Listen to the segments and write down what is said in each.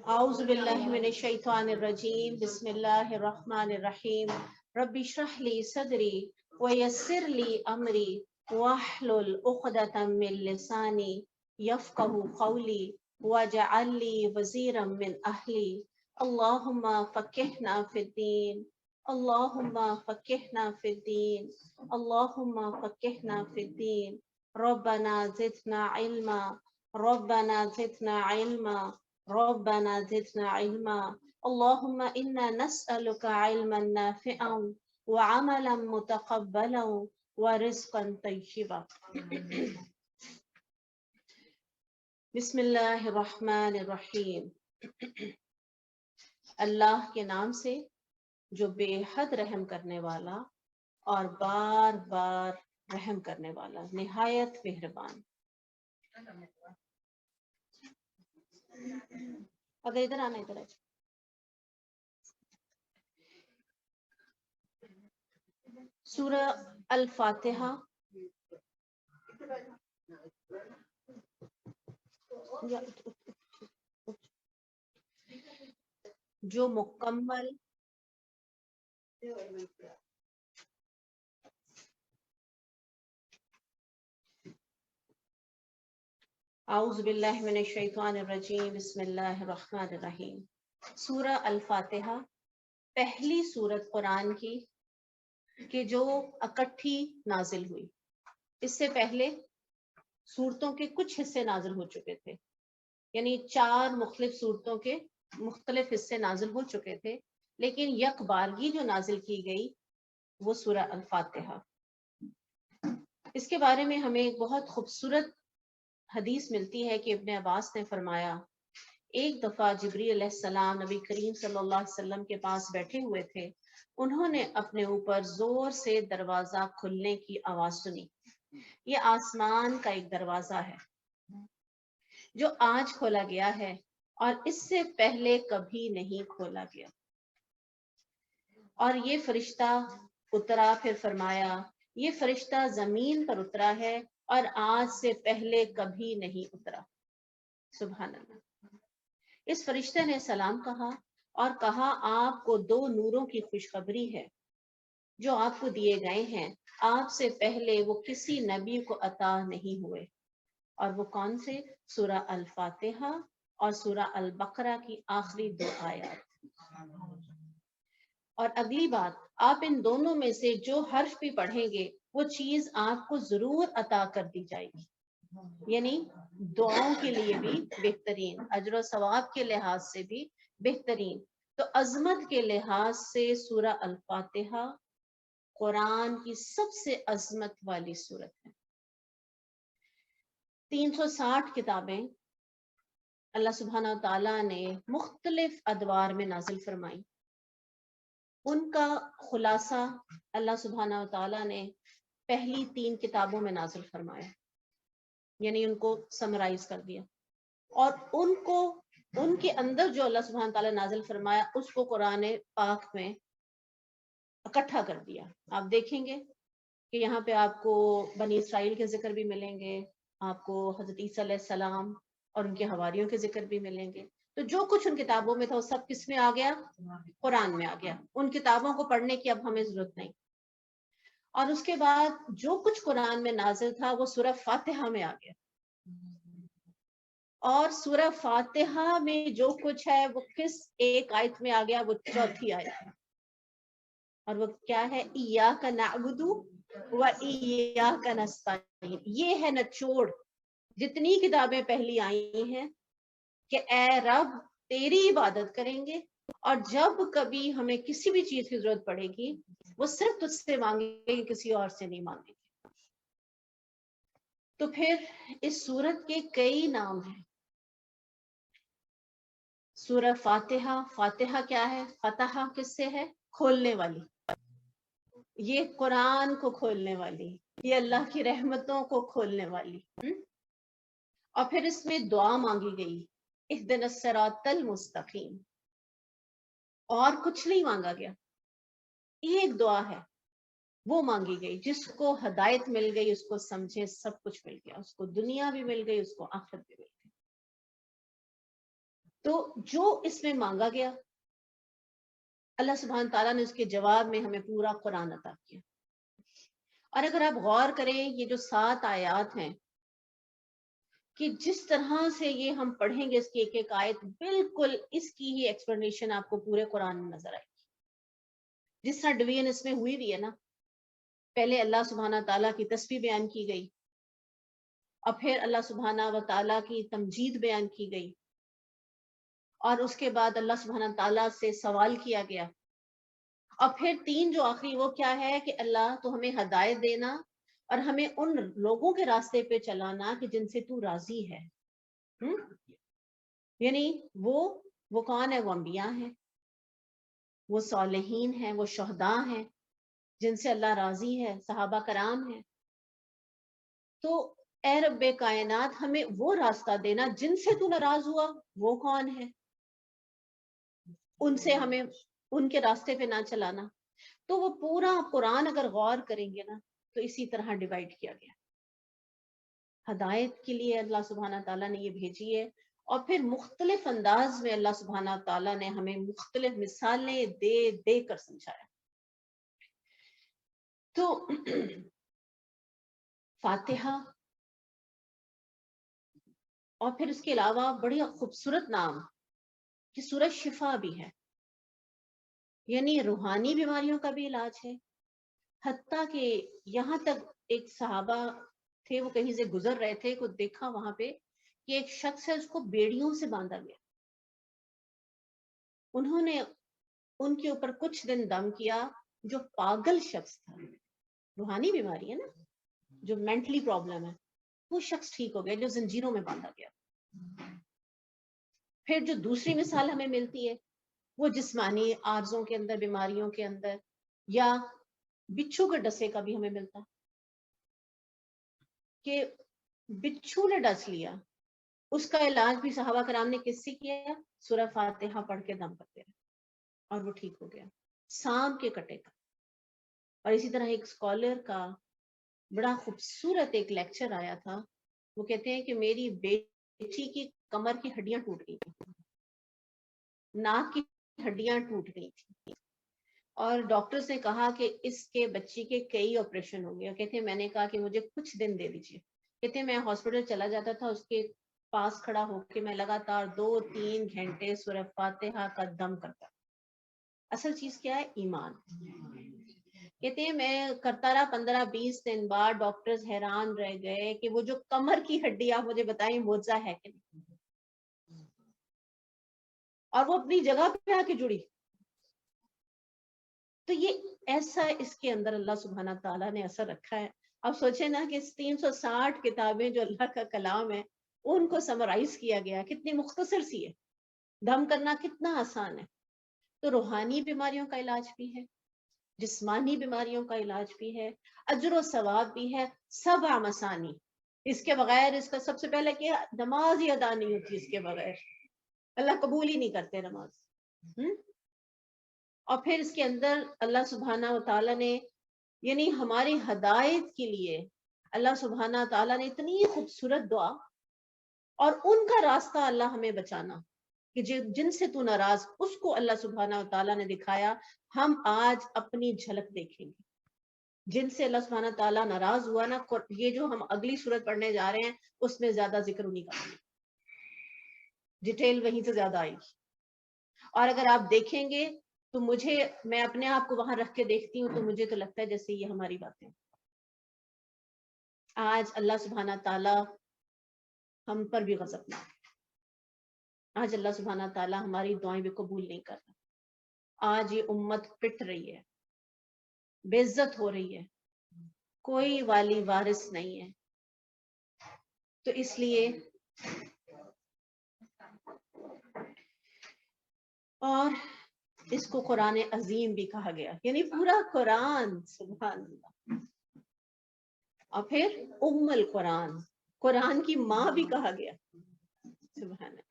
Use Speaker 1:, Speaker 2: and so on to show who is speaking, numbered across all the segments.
Speaker 1: أعوذ بالله من الشيطان الرجيم بسم الله الرحمن الرحيم رب اشرح لي صدري ويسر لي أمري واحلل عقدة من لساني يفقه قولي واجعل لي وزيرا من أهلي اللهم فقهنا في الدين اللهم فقهنا في الدين اللهم فقهنا في الدين ربنا زدنا علما ربنا زدنا علما ربنا زدنا علما اللهم إنا نسألك علما نافعا وعملا متقبلا ورزقا طيبا بسم الله الرحمن الرحیم اللہ کے نام سے جو بے حد رحم کرنے والا اور بار بار رحم کرنے والا نہایت مہربان۔ اگر ادھر آنا ادھر آج سورہ الفاتحہ جو مکمل اعوذ باللہ من الشیطان الرجیم بسم اللہ الرحمن الرحیم سورہ الفاتحہ پہلی سورت قرآن کی کہ جو اکٹھی نازل ہوئی۔ اس سے پہلے سورتوں کے کچھ حصے نازل ہو چکے تھے، یعنی 4 مختلف سورتوں کے مختلف حصے نازل ہو چکے تھے، لیکن یک بارگی جو نازل کی گئی وہ سورہ الفاتحہ۔ اس کے بارے میں ہمیں ایک بہت خوبصورت حدیث ملتی ہے کہ ابن عباس نے فرمایا ایک دفعہ جبریل علیہ السلام نبی کریم صلی اللہ علیہ وسلم کے پاس بیٹھے ہوئے تھے، انہوں نے اپنے اوپر زور سے دروازہ کھلنے کی آواز سنی۔ یہ آسمان کا ایک دروازہ ہے جو آج کھولا گیا ہے اور اس سے پہلے کبھی نہیں کھولا گیا، اور یہ فرشتہ اترا، پھر فرمایا یہ فرشتہ زمین پر اترا ہے اور آج سے پہلے کبھی نہیں اترا۔ سبحان اللہ۔ اس فرشتے نے سلام کہا اور کہا آپ کو 2 نوروں کی خوشخبری ہے جو آپ کو دیے گئے ہیں، آپ سے پہلے وہ کسی نبی کو عطا نہیں ہوئے، اور وہ کون سے؟ سورہ الفاتحہ اور سورہ البقرہ کی آخری 2 آیات۔ اور اگلی بات، آپ ان دونوں میں سے جو حرف بھی پڑھیں گے وہ چیز آپ کو ضرور عطا کر دی جائے گی، یعنی دعاؤں کے لیے بھی بہترین، اجر و ثواب کے لحاظ سے بھی بہترین۔ تو عظمت کے لحاظ سے سورہ الفاتحہ قرآن کی سب سے عظمت والی سورت ہے۔ 360 کتابیں اللہ سبحانہ وتعالیٰ نے مختلف ادوار میں نازل فرمائی، ان کا خلاصہ اللہ سبحانہ وتعالیٰ نے پہلی 3 کتابوں میں نازل فرمایا، یعنی ان کو سمرائز کر دیا، اور ان کے اندر جو اللہ سبحانہ وتعالیٰ نازل فرمایا اس کو قرآن پاک میں اکٹھا کر دیا۔ آپ دیکھیں گے کہ یہاں پہ آپ کو بنی اسرائیل کے ذکر بھی ملیں گے، آپ کو حضرت عیسیٰ علیہ السلام اور ان کے حواریوں کے ذکر بھی ملیں گے۔ تو جو کچھ ان کتابوں میں تھا وہ سب کس میں آ گیا؟ قرآن میں آ گیا۔ ان کتابوں کو پڑھنے کی اب ہمیں ضرورت نہیں۔ اور اس کے بعد جو کچھ قرآن میں نازل تھا وہ سورہ فاتحہ میں آ گیا، اور سورہ فاتحہ میں جو کچھ ہے وہ کس ایک آیت میں آ گیا؟ وہ 4تھی آیت ہے، اور وہ کیا ہے؟ ایاک نعبد و ایاک نستعین۔ یہ ہے نچوڑ جتنی کتابیں پہلی آئی ہیں کہ اے رب تیری عبادت کریں گے، اور جب کبھی ہمیں کسی بھی چیز کی ضرورت پڑے گی وہ صرف تجھ سے مانگیں گے، کسی اور سے نہیں مانگیں گے۔ تو پھر اس سورت کے کئی نام ہیں۔ سورہ فاتحہ، فاتحہ کیا ہے؟ فتح کس سے ہے؟ کھولنے والی، یہ قرآن کو کھولنے والی، یہ اللہ کی رحمتوں کو کھولنے والی۔ اور پھر اس میں دعا مانگی گئی، اہدنا الصراط المستقیم، اور کچھ نہیں مانگا گیا، ایک دعا ہے وہ مانگی گئی، جس کو ہدایت مل گئی اس کو سمجھے سب کچھ مل گیا، اس کو دنیا بھی مل گئی، اس کو آخرت بھی مل گئی۔ تو جو اس میں مانگا گیا اللہ سبحانہ تعالیٰ نے اس کے جواب میں ہمیں پورا قرآن عطا کیا. اور اگر آپ غور کریں یہ جو 7 آیات ہیں کہ جس طرح سے یہ ہم پڑھیں گے اس کی ایک ایک آیت بالکل اس کی ہی ایکسپلینیشن آپ کو پورے قرآن میں نظر آئے گی. جس طرح ڈویژن اس میں ہوئی بھی ہے نا, پہلے اللہ سبحانہ تعالیٰ کی تسبیح بیان کی گئی, اور پھر اللہ سبحانہ و تعالیٰ کی تمجید بیان کی گئی, اور اس کے بعد اللہ سبحانہ تعالیٰ سے سوال کیا گیا, اور پھر 3 جو آخری وہ کیا ہے کہ اللہ تو ہمیں ہدایت دینا اور ہمیں ان لوگوں کے راستے پہ چلانا کہ جن سے تو راضی ہے. یعنی وہ کون ہے؟ وہ انبیاء ہیں, وہ صالحین ہیں, وہ شہداء ہیں جن سے اللہ راضی ہے, صحابہ کرام ہیں. تو اے رب کائنات ہمیں وہ راستہ دینا جن سے تو ناراض ہوا, وہ کون ہے؟ ان سے ہمیں ان کے راستے پہ نہ چلانا. تو وہ پورا قرآن اگر غور کریں گے نا تو اسی طرح ڈیوائڈ کیا گیا. ہدایت کے لیے اللہ سبحانہ تعالیٰ نے یہ بھیجی ہے, اور پھر مختلف انداز میں اللہ سبحانہ تعالیٰ نے ہمیں مختلف مثالیں دے دے کر سمجھایا. تو فاتحہ, اور پھر اس کے علاوہ بڑی خوبصورت نام کہ سورہ شفا بھی ہے, یعنی روحانی بیماریوں کا بھی علاج ہے. حتیٰ کہ یہاں تک ایک صحابہ تھے, وہ کہیں سے گزر رہے تھے, کو دیکھا وہاں پہ کہ ایک شخص ہے اس کو بیڑیوں سے باندھا گیا. انہوں نے ان کے اوپر کچھ دن دم کیا. جو پاگل شخص تھا, روحانی بیماری ہے نا, جو مینٹلی پرابلم ہے, وہ شخص ٹھیک ہو گیا جو زنجیروں میں باندھا گیا. پھر جو دوسری مثال ہمیں ملتی ہے وہ جسمانی عارضوں کے اندر, بیماریوں کے اندر, یا بچھو کے ڈسے کا بھی ہمیں ملتا کہ بچھو نے ڈس لیا, اس کا علاج بھی صحابہ کرام نے کس سے کیا؟ سورہ فاتحہ پڑھ کے دم کرتے رہے اور وہ ٹھیک ہو گیا. سانپ کے کٹے کا. اور اسی طرح ایک اسکالر کا بڑا خوبصورت ایک لیکچر آیا تھا, وہ کہتے ہیں کہ میری بیٹی کی کمر کی ہڈیاں ٹوٹ گئی تھی, ناک کی ہڈیاں ٹوٹ گئی تھی, اور ڈاکٹرز نے کہا کہ اس کے بچی کے کئی آپریشن ہوں گے. کہتے ہیں میں نے کہا کہ مجھے کچھ دن دے دیجیے. کہتے ہیں میں ہاسپٹل چلا جاتا تھا, اس کے پاس کھڑا ہو کے میں لگاتار 2-3 گھنٹے سورہ فاتحہ کا دم کرتا. اصل چیز کیا ہے؟ ایمان. کہتے ہیں میں کرتا رہا 15-20 دن بعد, ڈاکٹرز حیران رہ گئے کہ وہ جو کمر کی ہڈی آپ مجھے بتائیں معجزہ ہے کہ نہیں, اور وہ اپنی جگہ پہ آ کے جڑی. تو یہ ایسا اس کے اندر اللہ سبحانہ تعالیٰ نے اثر رکھا ہے. اب سوچیں نا کہ 360 کتابیں جو اللہ کا کلام ہے ان کو سمرائز کیا گیا, کتنی مختصر سی ہے. دم کرنا کتنا آسان ہے. تو روحانی بیماریوں کا علاج بھی ہے, جسمانی بیماریوں کا علاج بھی ہے, اجر و ثواب بھی ہے. 7 مسانی, اس کے بغیر, اس کا سب سے پہلے کیا, نماز ہی ادا نہیں ہوتی اس کے بغیر, اللہ قبول ہی نہیں کرتے نماز. اور پھر اس کے اندر اللہ سبحانہ و تعالیٰ نے یعنی ہماری ہدایت کے لیے اللہ سبحانہ تعالیٰ نے اتنی خوبصورت دعا, اور ان کا راستہ اللہ ہمیں بچانا کہ جن سے تو ناراض, اس کو اللہ سبحانہ و تعالیٰ نے دکھایا. ہم آج اپنی جھلک دیکھیں گے جن سے اللہ سبحانہ تعالیٰ ناراض ہوا نا. یہ جو ہم اگلی سورت پڑھنے جا رہے ہیں اس میں زیادہ ذکر نہیں کریں گے, ڈیٹیل وہیں سے زیادہ آئے گی. اور اگر آپ دیکھیں گے تو میں اپنے آپ کو وہاں رکھ کے دیکھتی ہوں تو مجھے تو لگتا ہے جیسے یہ ہماری باتیں. آج اللہ سبحانہ تعالیٰ ہم پر بھی غضب نہ, آج اللہ سبحانہ تعالیٰ ہماری دعائیں بھی قبول نہیں کر رہا. آج یہ امت پٹ رہی ہے, بے عزت ہو رہی ہے, کوئی والی وارث نہیں ہے. تو اس لیے اور اس کو قرآن عظیم بھی کہا گیا, یعنی پورا قرآن, سبحان اللہ. اور پھر ام القرآن, قرآن کی ماں بھی کہا گیا, سبحان اللہ.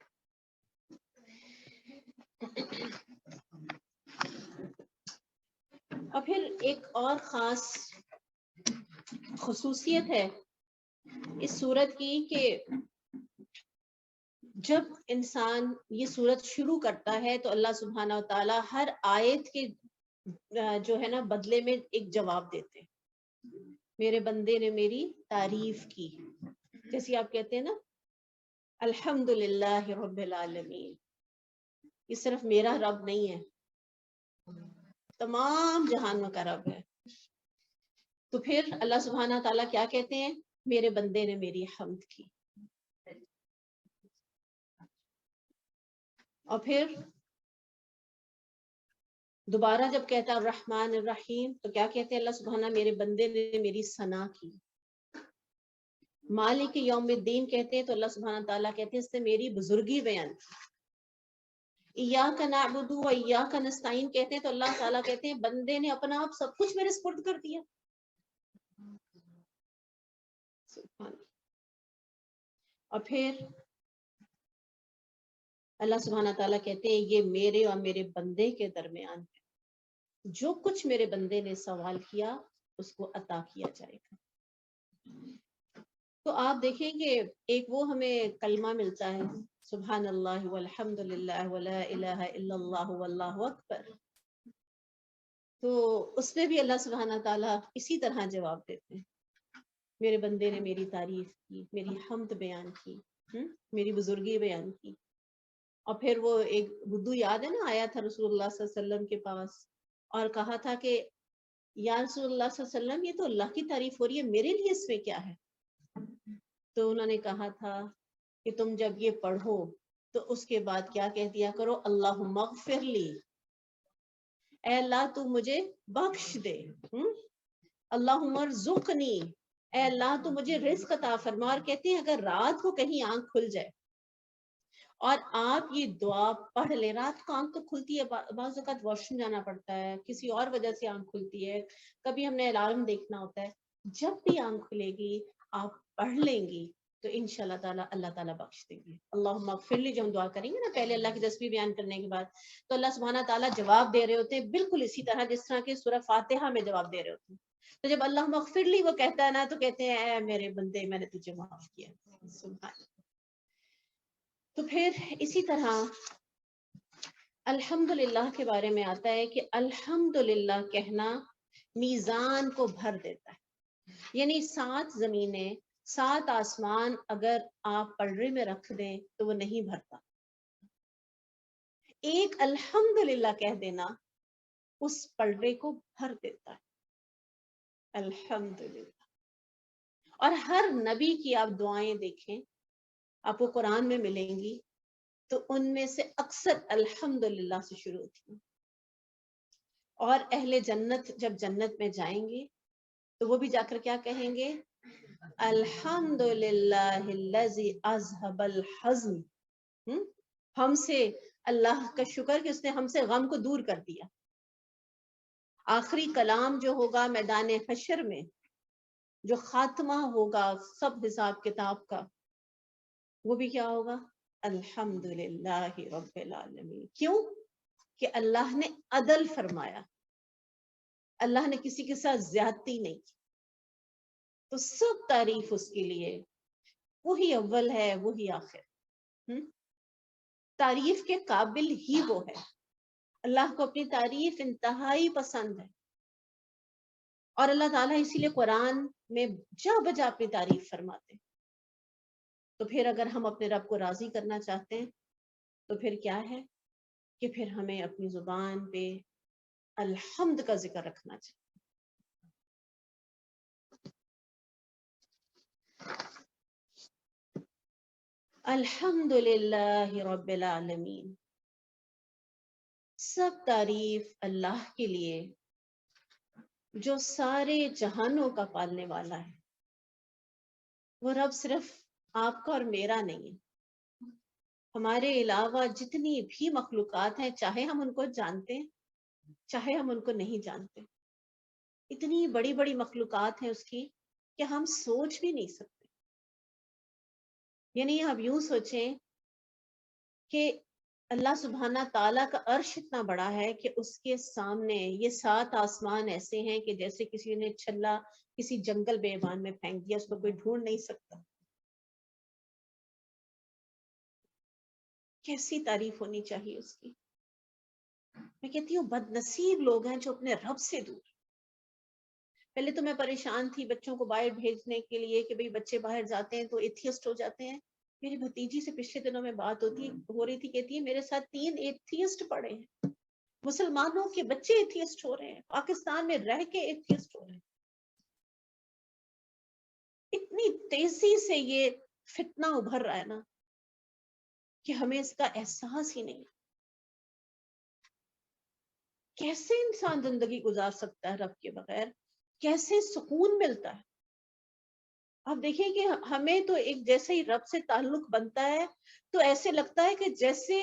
Speaker 1: اور پھر ایک اور خاص خصوصیت ہے اس سورت کی کہ جب انسان یہ صورت شروع کرتا ہے تو اللہ سبحانہ و تعالیٰ ہر آیت کے جو ہے نا بدلے میں ایک جواب دیتے ہیں. میرے بندے نے میری تعریف کی، جیسے آپ کہتے ہیں نا الحمدللہ رب العالمین، یہ صرف میرا رب نہیں ہے، تمام جہانوں کا رب ہے. تو پھر اللہ سبحانہ تعالیٰ کیا کہتے ہیں؟ میرے بندے نے میری حمد کی. اور پھر دوبارہ جب کہتا ہے الرحمن الرحیم تو کیا کہتے ہیں اللہ سبحانہ؟ میرے بندے نے میری ثنا کی. مالک یوم الدین کہتے ہیں تو اللہ سبحانہ تعالیٰ کہتے ہیں اس نے میری بزرگی بیان کی. ایاک نعبد و ایاک نستعین کہتے ہیں تو اللہ تعالیٰ کہتے ہیں بندے نے اپنا آپ سب کچھ میرے سپرد کر دیا. اور پھر اللہ سبحانہ تعالیٰ کہتے ہیں یہ میرے اور میرے بندے کے درمیان ہے، جو کچھ میرے بندے نے سوال کیا اس کو عطا کیا جائے گا. تو آپ دیکھیں کہ ایک وہ ہمیں کلمہ ملتا ہے سبحان اللہ والحمد للہ ولا الہ الا اللہ واللہ اکبر، تو اس میں بھی اللہ سبحانہ تعالیٰ اسی طرح جواب دیتے ہیں. میرے بندے نے میری تعریف کی، میری حمد بیان کی، میری بزرگی بیان کی. اور پھر وہ ایک بدو یاد ہے نا، آیا تھا رسول اللہ صلی اللہ علیہ وسلم کے پاس اور کہا تھا کہ یا رسول اللہ صلی اللہ علیہ وسلم یہ تو اللہ کی تعریف ہو رہی ہے، میرے لیے اس میں کیا ہے؟ تو انہوں نے کہا تھا کہ تم جب یہ پڑھو تو اس کے بعد کیا کہہ دیا کرو، اللہم اغفر لی، اے اللہ تو مجھے بخش دے، اللہم ارزقنی، اے اللہ تو مجھے رزق عطا فرما. اور کہتے ہیں اگر رات کو کہیں آنکھ کھل جائے اور آپ یہ دعا پڑھ لیں، رات کو آنکھ تو کھلتی ہے، بعض اوقات واش روم جانا پڑتا ہے، کسی اور وجہ سے آنکھ کھلتی ہے، کبھی ہم نے الارم دیکھنا ہوتا ہے، جب بھی آنکھ کھلے گی آپ پڑھ لیں گی تو انشاءاللہ تعالیٰ اللہ تعالیٰ بخش دیں گے. اللہم اغفر لی جو ہم دعا کریں گے نا پہلے اللہ کی تسبیح بیان کرنے کے بعد، تو اللہ سبحانہ تعالیٰ جواب دے رہے ہوتے ہیں بالکل اسی طرح جس طرح کہ سورہ فاتحہ میں جواب دے رہے ہوتے ہیں. تو جب اللہم اغفر لی وہ کہتا ہے نا تو کہتے ہیں اے میرے بندے میں نے تجھے معاف کیا. سبحان. تو پھر اسی طرح الحمدللہ کے بارے میں آتا ہے کہ الحمدللہ کہنا میزان کو بھر دیتا ہے. یعنی 7 زمینیں 7 آسمان اگر آپ پلڑے میں رکھ دیں تو وہ نہیں بھرتا. ایک الحمدللہ کہہ دینا اس پلڑے کو بھر دیتا ہے. الحمدللہ. اور ہر نبی کی آپ دعائیں دیکھیں، آپ کو قرآن میں ملیں گی تو ان میں سے اکثر الحمدللہ سے شروع ہوتی ہیں. اور اہل جنت جب جنت میں جائیں گے تو وہ بھی جا کر کیا کہیں گے؟ الحمدللہ الذی اذهب الحزن. ہم سے اللہ کا شکر کہ اس نے ہم سے غم کو دور کر دیا. آخری کلام جو ہوگا میدان حشر میں، جو خاتمہ ہوگا سب حساب کتاب کا، وہ بھی کیا ہوگا؟ الحمدللہ رب العالمین. کیوں؟ کہ اللہ نے عدل فرمایا، اللہ نے کسی کے ساتھ زیادتی نہیں کی. تو سب تعریف اس کے لیے، وہی اول ہے وہی آخر، تعریف کے قابل ہی وہ ہے. اللہ کو اپنی تعریف انتہائی پسند ہے اور اللہ تعالیٰ اسی لیے قرآن میں جا بجا اپنی تعریف فرماتے ہیں. تو پھر اگر ہم اپنے رب کو راضی کرنا چاہتے ہیں تو پھر کیا ہے کہ پھر ہمیں اپنی زبان پہ الحمد کا ذکر رکھنا چاہیے. الحمدللہ رب العالمین. سب تعریف اللہ کے لیے جو سارے جہانوں کا پالنے والا ہے. وہ رب صرف آپ کا اور میرا نہیں ہے، ہمارے علاوہ جتنی بھی مخلوقات ہیں، چاہے ہم ان کو جانتے ہیں چاہے ہم ان کو نہیں جانتے، اتنی بڑی بڑی مخلوقات ہیں اس کی کہ ہم سوچ بھی نہیں سکتے. یعنی آپ یوں سوچیں کہ اللہ سبحانہ تعالیٰ کا عرش اتنا بڑا ہے کہ اس کے سامنے یہ 7 آسمان ایسے ہیں کہ جیسے کسی نے چھلا کسی جنگل بیابان میں پھینک دیا، اس کو کوئی ڈھونڈ نہیں سکتا. کیسی تعریف ہونی چاہیے اس کی. میں کہتی ہوں بد نصیب لوگ ہیں جو اپنے رب سے دور. پہلے تو میں پریشان تھی بچوں کو باہر بھیجنے کے لیے کہ بھئی بچے باہر جاتے ہیں تو ایتھیسٹ ہو جاتے ہیں. میری بھتیجی سے پچھلے دنوں میں بات ہو رہی تھی, کہتی ہے میرے ساتھ 3 ایتھیسٹ پڑے ہیں. مسلمانوں کے بچے ایتھیسٹ ہو رہے ہیں, پاکستان میں رہ کے ایتھیسٹ ہو رہے ہیں. اتنی تیزی سے یہ فتنہ ابھر رہا ہے نا کہ ہمیں اس کا احساس ہی نہیں. کیسے انسان زندگی گزار سکتا ہے رب کے بغیر, کیسے سکون ملتا ہے. آپ دیکھیں کہ ہمیں تو ایک جیسے ہی رب سے تعلق بنتا ہے تو ایسے لگتا ہے کہ جیسے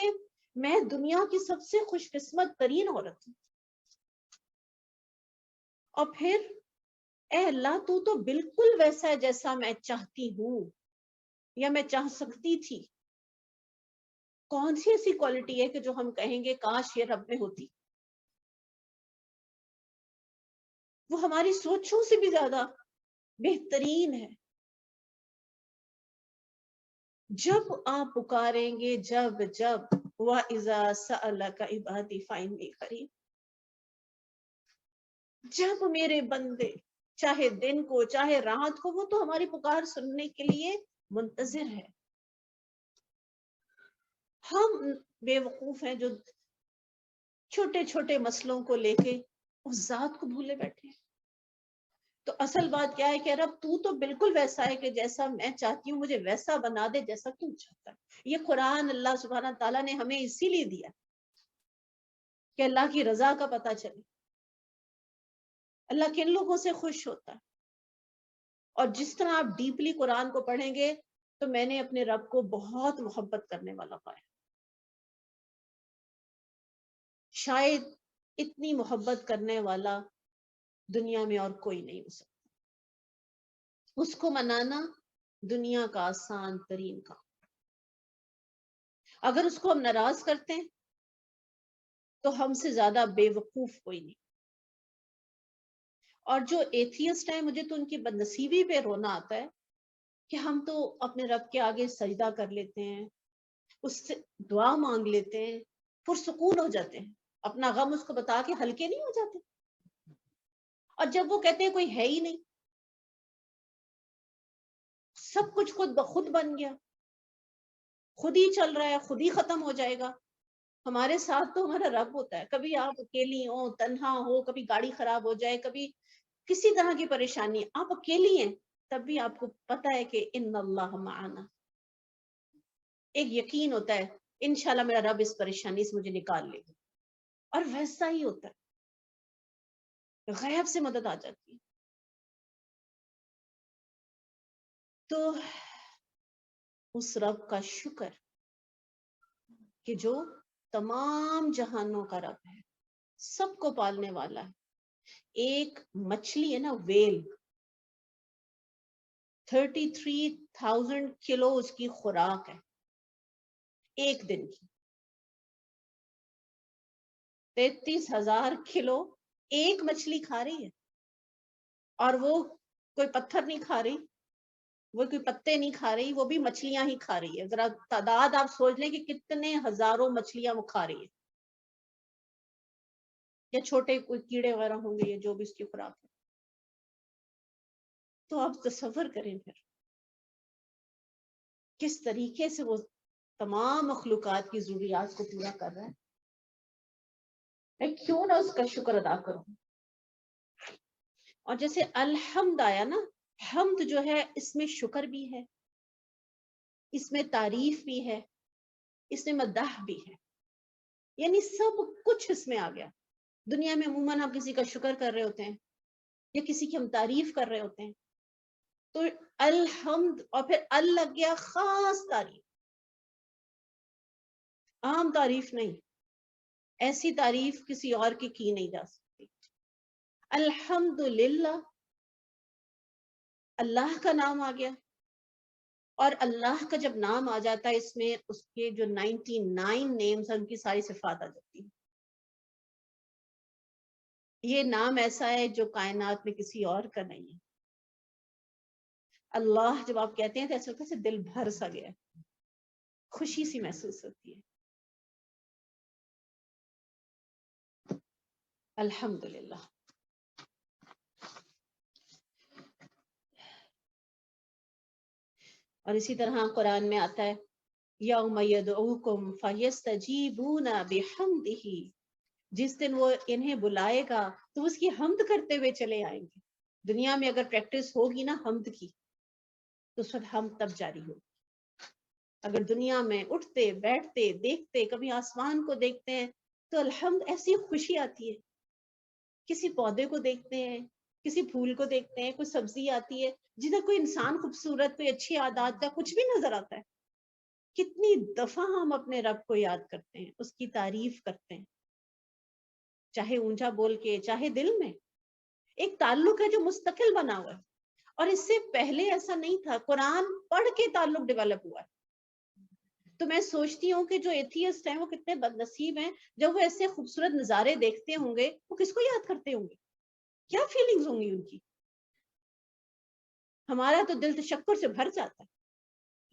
Speaker 1: میں دنیا کی سب سے خوش قسمت ترین عورت ہوں. اور پھر اے اللہ تو بالکل ویسا ہے جیسا میں چاہتی ہوں یا میں چاہ سکتی تھی. کون سی ایسی کوالٹی ہے کہ جو ہم کہیں گے کاش یہ رب میں ہوتی. وہ ہماری سوچوں سے بھی زیادہ بہترین ہے. جب آپ پکاریں گے, جب وَإِذَا سَأَلَكَ عِبَادِي فَإِنِّي قَرِيبٌ, جب میرے بندے چاہے دن کو چاہے رات کو, وہ تو ہماری پکار سننے کے لیے منتظر ہے. ہم بے وقوف ہیں جو چھوٹے چھوٹے مسئلوں کو لے کے اس ذات کو بھولے بیٹھے ہیں. تو اصل بات کیا ہے کہ رب تو بالکل ویسا ہے کہ جیسا میں چاہتی ہوں مجھے ویسا بنا دے جیسا تو چاہتا ہے. یہ قرآن اللہ سبحانہ تعالیٰ نے ہمیں اسی لیے دیا کہ اللہ کی رضا کا پتہ چلے, اللہ کن لوگوں سے خوش ہوتا ہے. اور جس طرح آپ ڈیپلی قرآن کو پڑھیں گے تو میں نے اپنے رب کو بہت محبت کرنے والا پایا. شاید اتنی محبت کرنے والا دنیا میں اور کوئی نہیں ہو سکتا. اس کو منانا دنیا کا آسان ترین کام. اگر اس کو ہم ناراض کرتے ہیں تو ہم سے زیادہ بے وقوف کوئی نہیں. اور جو ایتھیسٹ ہیں مجھے تو ان کی بد نصیبی پہ رونا آتا ہے کہ ہم تو اپنے رب کے آگے سجدہ کر لیتے ہیں, اس سے دعا مانگ لیتے ہیں, پرسکون ہو جاتے ہیں, اپنا غم اس کو بتا کے ہلکے نہیں ہو جاتے. اور جب وہ کہتے ہیں کوئی ہے ہی نہیں, سب کچھ خود بخود بن گیا, خود ہی چل رہا ہے, خود ہی ختم ہو جائے گا. ہمارے ساتھ تو ہمارا رب ہوتا ہے. کبھی آپ اکیلی ہو, تنہا ہو, کبھی گاڑی خراب ہو جائے, کبھی کسی طرح کی پریشانی, آپ اکیلی ہیں, تب بھی آپ کو پتا ہے کہ ان اللہ معنا, ایک یقین ہوتا ہے انشاءاللہ میرا رب اس پریشانی سے مجھے نکال لے گا. اور ویسا ہی ہوتا ہے, غیب سے مدد آ جاتی ہے. تو اس رب کا شکر کہ جو تمام جہانوں کا رب ہے, سب کو پالنے والا ہے. ایک مچھلی ہے نا, ویل, 33,000 کلو اس کی خوراک ہے ایک دن کی. 33,000 کلو ایک مچھلی کھا رہی ہے. اور وہ کوئی پتھر نہیں کھا رہی, وہ کوئی پتے نہیں کھا رہی, وہ بھی مچھلیاں ہی کھا رہی ہے. ذرا تعداد آپ سوچ لیں کہ کتنے ہزاروں مچھلیاں وہ کھا رہی ہے, یا چھوٹے کوئی کیڑے وغیرہ ہوں گے, یا جو بھی اس کی خوراک ہے. تو آپ تصور کریں پھر کس طریقے سے وہ تمام مخلوقات کی ضروریات کو پورا کر رہا ہے. میں کیوں نہ اس کا شکر ادا کروں. اور جیسے الحمد آیا نا, حمد جو ہے اس میں شکر بھی ہے, اس میں تعریف بھی ہے, اس میں مدح بھی ہے, یعنی سب کچھ اس میں آ گیا. دنیا میں عموماً ہم کسی کا شکر کر رہے ہوتے ہیں یا کسی کی ہم تعریف کر رہے ہوتے ہیں, تو الحمد اور پھر ال لگ گیا, خاص تعریف, عام تعریف نہیں, ایسی تعریف کسی اور کی نہیں جا سکتی. الحمدللہ, اللہ کا نام آ گیا. اور اللہ کا جب نام آ جاتا ہے اس میں اس کے جو 99 نیمز ہیں ان کی ساری صفات آ جاتی ہیں. یہ نام ایسا ہے جو کائنات میں کسی اور کا نہیں ہے. اللہ جب آپ کہتے ہیں تو ایسا لگتا ہے دل بھر سا گیا, خوشی سی محسوس ہوتی ہے. الحمدللہ. اور اسی طرح قرآن میں آتا ہے یوم یدعوکم فیستجیبون بحمدہ، جس دن وہ انہیں بلائے گا تو اس کی حمد کرتے ہوئے چلے آئیں گے. دنیا میں اگر پریکٹس ہوگی نا حمد کی تو اس وقت حمد تب جاری ہوگی. اگر دنیا میں اٹھتے بیٹھتے دیکھتے کبھی آسمان کو دیکھتے ہیں تو الحمد ایسی خوشی آتی ہے. کسی پودے کو دیکھتے ہیں، کسی پھول کو دیکھتے ہیں، کوئی سبزی آتی ہے، جدھر کوئی انسان خوبصورت، کوئی اچھی عادات کا کچھ بھی نظر آتا ہے، کتنی دفعہ ہم اپنے رب کو یاد کرتے ہیں، اس کی تعریف کرتے ہیں، چاہے اونچا بول کے چاہے دل میں. ایک تعلق ہے جو مستقل بنا ہوا ہے، اور اس سے پہلے ایسا نہیں تھا. قرآن پڑھ کے تعلق ڈیولپ ہوا ہے. تو میں سوچتی ہوں کہ جو ایتھیسٹ ہیں وہ کتنے بد نصیب ہیں، جب وہ ایسے خوبصورت نظارے دیکھتے ہوں گے وہ کس کو یاد کرتے ہوں گے، کیا فیلنگز ہوں گی ان کی. ہمارا تو دل تشکر سے بھر جاتا ہے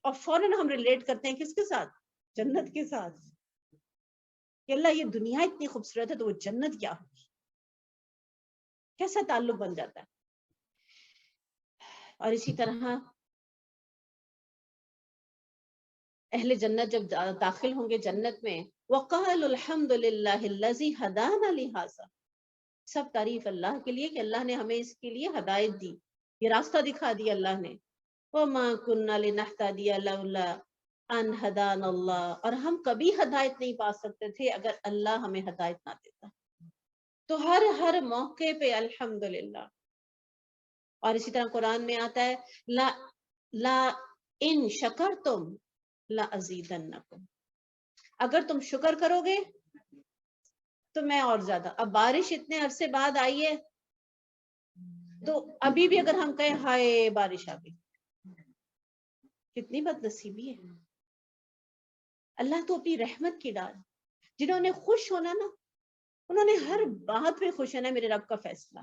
Speaker 1: اور فوراً ہم ریلیٹ کرتے ہیں کس کے ساتھ؟ جنت کے ساتھ. کہ اللہ یہ دنیا اتنی خوبصورت ہے تو وہ جنت کیا ہوگی. کیسا تعلق بن جاتا ہے. اور اسی طرح اہل جنت جب داخل ہوں گے جنت میں، وَقَالُوا الْحَمْدُ لِلَّهِ الَّذِي هَدَانَا لِهَذَا، سب تعریف اللہ کے لیے کہ اللہ نے ہمیں اس کے لیے ہدایت دی، یہ راستہ دکھا دیا اللہ نے. وَمَا كُنَّا لِنَهْتَدِيَ لَوْلَا أَنْ هَدَانَا اللَّهُ، اور ہم کبھی ہدایت نہیں پا سکتے تھے اگر اللہ ہمیں ہدایت نہ دیتا. تو ہر موقع پہ الحمدللہ. اور اسی طرح قرآن میں آتا ہے لا ان شکرتم لازیدنکم، اگر تم شکر کرو گے تو میں اور زیادہ. اب بارش اتنے عرصے بعد آئی ہے تو ابھی بھی اگر ہم کہیں ہائے بارش آ گئی، کتنی بد نصیبی ہے. اللہ تو اپنی رحمت کی ڈال، جنہوں نے خوش ہونا نا انہوں نے ہر بات پہ خوش ہونا، میرے رب کا فیصلہ.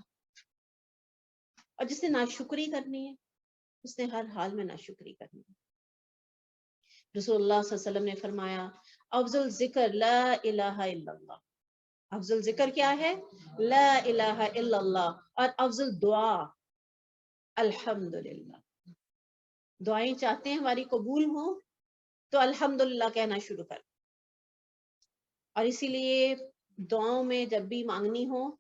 Speaker 1: اور جس نے ناشکری کرنی ہے اس نے ہر حال میں ناشکری کرنی ہے. رسول اللہ صلی اللہ علیہ وسلم نے فرمایا افضل ذکر لا الہ الا اللہ. افضل ذکر کیا ہے؟ لا الہ الا اللہ. اور افضل دعا الحمدللہ. دعائیں چاہتے ہیں ہماری قبول ہوں تو الحمدللہ کہنا شروع کر. اور اسی لیے دعاؤں میں جب بھی مانگنی ہو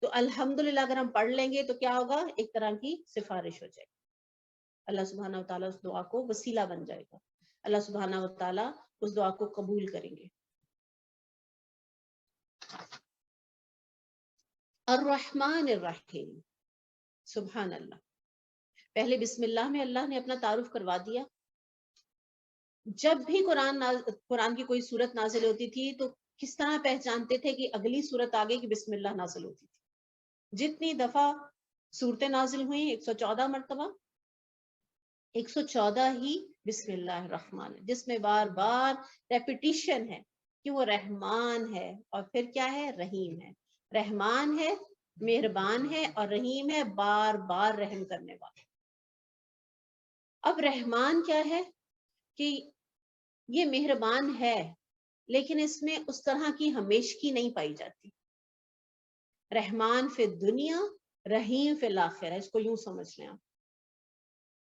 Speaker 1: تو الحمدللہ اگر ہم پڑھ لیں گے تو کیا ہوگا؟ ایک طرح کی سفارش ہو جائے گی. اللہ سبحانہ و تعالیٰ اس دعا کو وسیلہ بن جائے گا، اللہ سبحانہ و تعالیٰ اس دعا کو قبول کریں گے. الرحمن الرحیم، سبحان اللہ. پہلے بسم اللہ میں اللہ نے اپنا تعارف کروا دیا. جب بھی قرآن کی کوئی صورت نازل ہوتی تھی تو کس طرح پہچانتے تھے کہ اگلی صورت آگے کی بسم اللہ نازل ہوتی تھی. جتنی دفعہ صورتیں نازل ہوئیں 114 مرتبہ، 114 ہی بسم اللہ الرحمن، جس میں بار بار ریپیٹیشن ہے کہ وہ رحمان ہے اور پھر کیا ہے؟ رحیم ہے. رحمان ہے، مہربان ہے، اور رحیم ہے، بار بار رحم کرنے والا. اب رحمان کیا ہے کہ یہ مہربان ہے لیکن اس میں اس طرح کی ہمیشگی نہیں پائی جاتی. رحمان فی الدنیا رحیم فی الآخرہ، اس کو یوں سمجھ لیں آپ.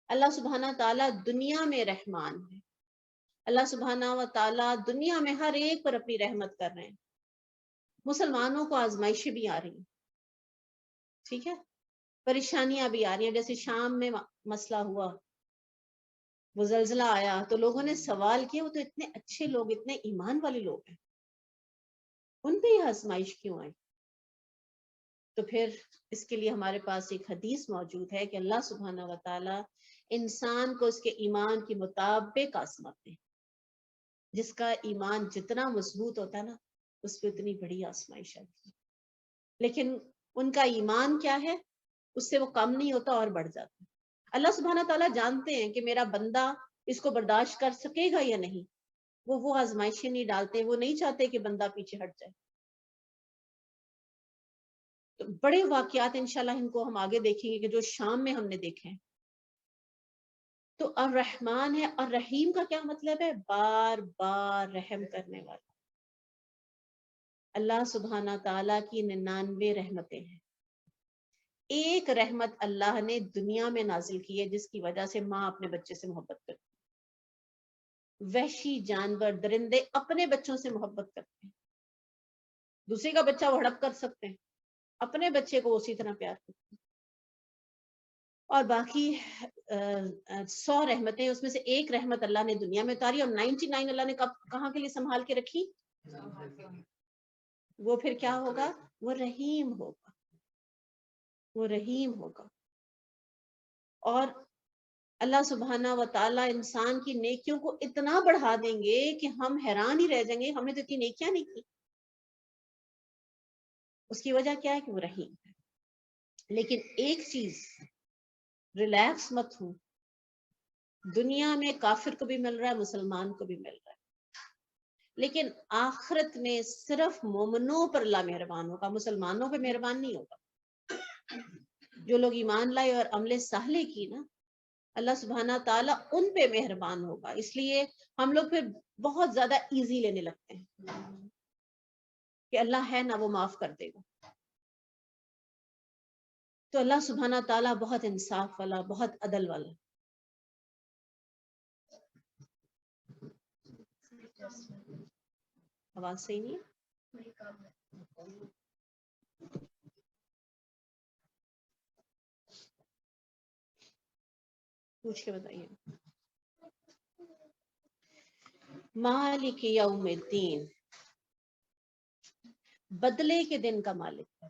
Speaker 1: اللہ سبحانہ تعالیٰ دنیا میں رحمان ہے، اللہ سبحانہ و تعالیٰ دنیا میں ہر ایک پر اپنی رحمت کر رہے ہیں. مسلمانوں کو آزمائشیں بھی آ رہی ہیں، ٹھیک ہے، پریشانیاں بھی آ رہی ہیں. جیسے شام میں مسئلہ ہوا، وہ زلزلہ آیا تو لوگوں نے سوال کیا وہ تو اتنے اچھے لوگ، اتنے ایمان والے لوگ ہیں، ان پہ یہ آزمائش کیوں آئی؟ تو پھر اس کے لیے ہمارے پاس ایک حدیث موجود ہے کہ اللہ سبحانہ و تعالیٰ انسان کو اس کے ایمان کے مطابق آزماتے ہیں. جس کا ایمان جتنا مضبوط ہوتا ہے نا اس پہ اتنی بڑی آزمائش آتی ہے. لیکن ان کا ایمان کیا ہے؟ اس سے وہ کم نہیں ہوتا اور بڑھ جاتا ہے. اللہ سبحانہ تعالیٰ جانتے ہیں کہ میرا بندہ اس کو برداشت کر سکے گا یا نہیں، وہ آزمائشیں نہیں ڈالتے، وہ نہیں چاہتے کہ بندہ پیچھے ہٹ جائے. تو بڑے واقعات انشاءاللہ ان کو ہم آگے دیکھیں گے کہ جو شام میں ہم نے دیکھے ہیں. تو الرحمن ہے، اور رحیم کا کیا مطلب ہے؟ بار بار رحم کرنے والا. اللہ سبحانہ تعالیٰ کی 99 رحمتیں ہیں. ایک رحمت اللہ نے دنیا میں نازل کی ہے جس کی وجہ سے ماں اپنے بچے سے محبت کرتی ہے. وحشی جانور درندے اپنے بچوں سے محبت کرتے ہیں. دوسرے کا بچہ وہ ہڑپ کر سکتے ہیں, اپنے بچے کو اسی طرح پیار کرتے ہیں. اور باقی 100 رحمتیں, اس میں سے ایک رحمت اللہ نے دنیا میں اتاری اور 99 اللہ نے کہاں کے لیے سنبھال کے رکھی؟ وہ پھر کیا ہوگا؟ وہ رحیم ہوگا, وہ رحیم ہوگا. اور اللہ سبحانہ و تعالیٰ انسان کی نیکیوں کو اتنا بڑھا دیں گے کہ ہم حیران ہی رہ جائیں گے, ہم نے تو اتنی نیکیاں نہیں کی. اس کی وجہ کیا ہے کہ وہ رحیم ہے. لیکن ایک چیز, ریلیکس مت ہوں, دنیا میں کافر کو بھی مل رہا ہے, مسلمان کو بھی مل رہا ہے, لیکن آخرت میں صرف مومنوں پر اللہ مہربان ہوگا, مسلمانوں پہ مہربان نہیں ہوگا. جو لوگ ایمان لائے اور عمل صالح کی نا, اللہ سبحانہ تعالیٰ ان پہ مہربان ہوگا. اس لیے ہم لوگ پھر بہت زیادہ ایزی لینے لگتے ہیں کہ اللہ ہے نا, وہ معاف کر دے گا. تو اللہ سبحانہ تعالیٰ بہت انصاف والا, بہت عدل والا. آواز صحیح نہیں ہے؟ پوچھ کے بتائیے. مالک یوم الدین, بدلے کے دن کا مالک ہے.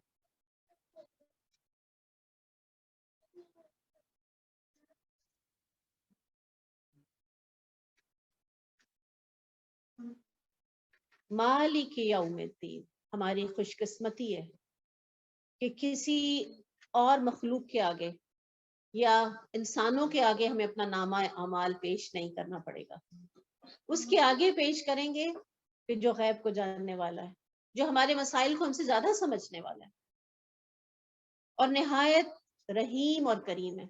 Speaker 1: مالک یوم الدین, ہماری خوش قسمتی ہے کہ کسی اور مخلوق کے آگے یا انسانوں کے آگے ہمیں اپنا نامہ اعمال پیش نہیں کرنا پڑے گا. اس کے آگے پیش کریں گے کہ جو غیب کو جاننے والا ہے, جو ہمارے مسائل کو ہم سے زیادہ سمجھنے والا ہے, اور نہایت رحیم اور کریم ہے.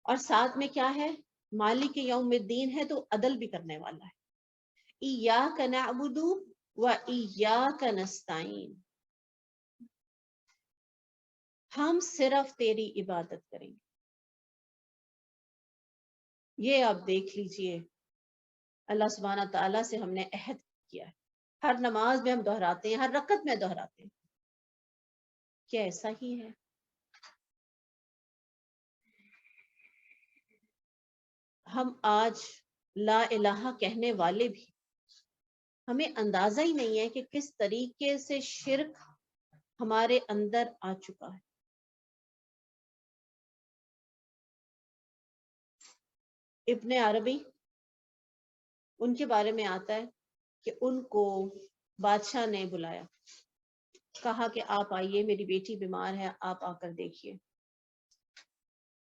Speaker 1: اور ساتھ میں کیا ہے؟ مالک یوم الدین ہے تو عدل بھی کرنے والا ہے. ایاک نعبد و ایاک نستعین, ہم صرف تیری عبادت کریں گے. یہ آپ دیکھ لیجئے, اللہ سبحانہ تعالیٰ سے ہم نے عہد کیا ہے, ہر نماز میں ہم دہراتے ہیں, ہر رکعت میں دہراتے ہیں. کیا ایسا ہی ہے؟ ہم آج لا الہ کہنے والے بھی ہمیں اندازہ ہی نہیں ہے کہ کس طریقے سے شرک ہمارے اندر آ چکا ہے. ابن عربی, ان کے بارے میں آتا ہے کہ ان کو بادشاہ نے بلایا, کہا کہ آپ آئیے, میری بیٹی بیمار ہے, آپ آ کر دیکھیے.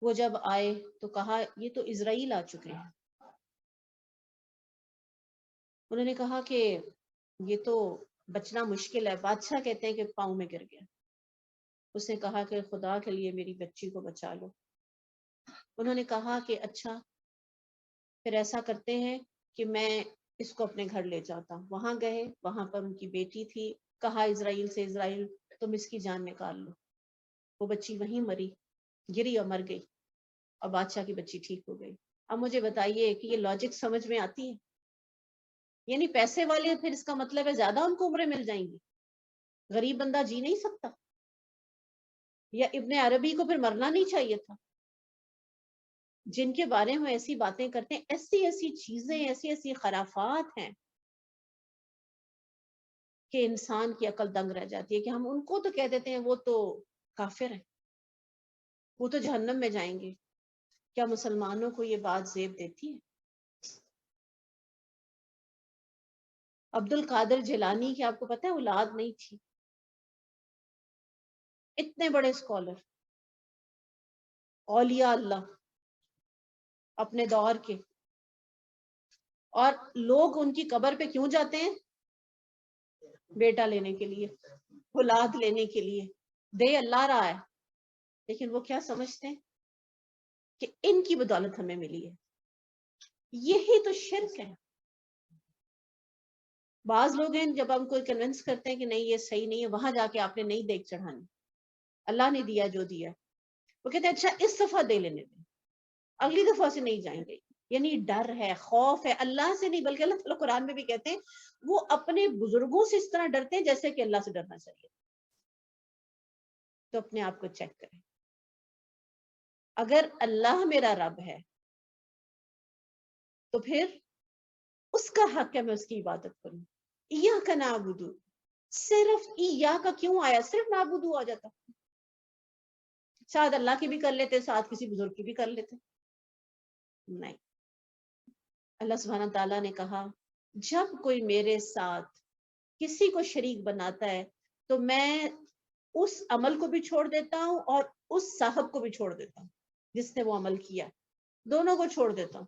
Speaker 1: وہ جب آئے تو کہا یہ تو اسرائیل آ چکے ہیں. انہوں نے کہا کہ یہ تو بچنا مشکل ہے. بادشاہ کہتے ہیں کہ پاؤں میں گر گیا. اس نے کہا کہ خدا کے لیے میری بچی کو بچا لو. انہوں نے کہا کہ اچھا پھر ایسا کرتے ہیں کہ میں اس کو اپنے گھر لے جاتا ہوں. وہاں گئے, وہاں پر ان کی بیٹی تھی. کہا اسرائیل سے, اسرائیل تم اس کی جان نکال لو. وہ بچی وہیں مری, گری اور مر گئی, اور بادشاہ کی بچی ٹھیک ہو گئی. اب مجھے بتائیے کہ یہ لاجک سمجھ میں آتی ہے؟ یعنی پیسے والے پھر اس کا مطلب ہے زیادہ ان کو عمریں مل جائیں گی, غریب بندہ جی نہیں سکتا؟ یا ابن عربی کو پھر مرنا نہیں چاہیے تھا؟ جن کے بارے میں ایسی باتیں کرتے ہیں, ایسی ایسی چیزیں, ایسی ایسی خرافات ہیں کہ انسان کی عقل دنگ رہ جاتی ہے. کہ ہم ان کو تو کہہ دیتے ہیں وہ تو کافر ہیں, وہ تو جہنم میں جائیں گے. کیا مسلمانوں کو یہ بات زیب دیتی ہے؟ عبد القادر جیلانی کی آپ کو پتہ ہے اولاد نہیں تھی, اتنے بڑے اسکالر, اولیاء اللہ اپنے دور کے, اور لوگ ان کی قبر پہ کیوں جاتے ہیں؟ بیٹا لینے کے لیے, اولاد لینے کے لیے. دے اللہ رہا ہے, لیکن وہ کیا سمجھتے ہیں کہ ان کی بدولت ہمیں ملی ہے. یہی تو شرک ہے. بعض لوگ ہیں جب ہم کوئی کنونس کرتے ہیں کہ نہیں یہ صحیح نہیں ہے، وہاں جا کے آپ نے نہیں دیکھ چڑھانی، اللہ نے دیا جو دیا، وہ کہتے ہیں اچھا اس دفعہ دے لینے دیں، اگلی دفعہ سے نہیں جائیں گے. یعنی ڈر ہے، خوف ہے، اللہ سے نہیں بلکہ اللہ تعالیٰ قرآن میں بھی کہتے ہیں وہ اپنے بزرگوں سے اس طرح ڈرتے ہیں جیسے کہ اللہ سے ڈرنا چاہیے. تو اپنے آپ کو چیک کریں. اگر اللہ میرا رب ہے تو پھر اس کا حق ہے میں اس کی عبادت کروں. ایاک نعبد، صرف ایاک کا کیوں آیا؟ صرف نعبد آ جاتا، شاید اللہ کی بھی کر لیتے، ساتھ کسی بزرگ کی بھی کر لیتے. نہیں، اللہ سبحانہ تعالیٰ نے کہا جب کوئی میرے ساتھ کسی کو شریک بناتا ہے تو میں اس عمل کو بھی چھوڑ دیتا ہوں اور اس صاحب کو بھی چھوڑ دیتا ہوں جس نے وہ عمل کیا، دونوں کو چھوڑ دیتا ہوں.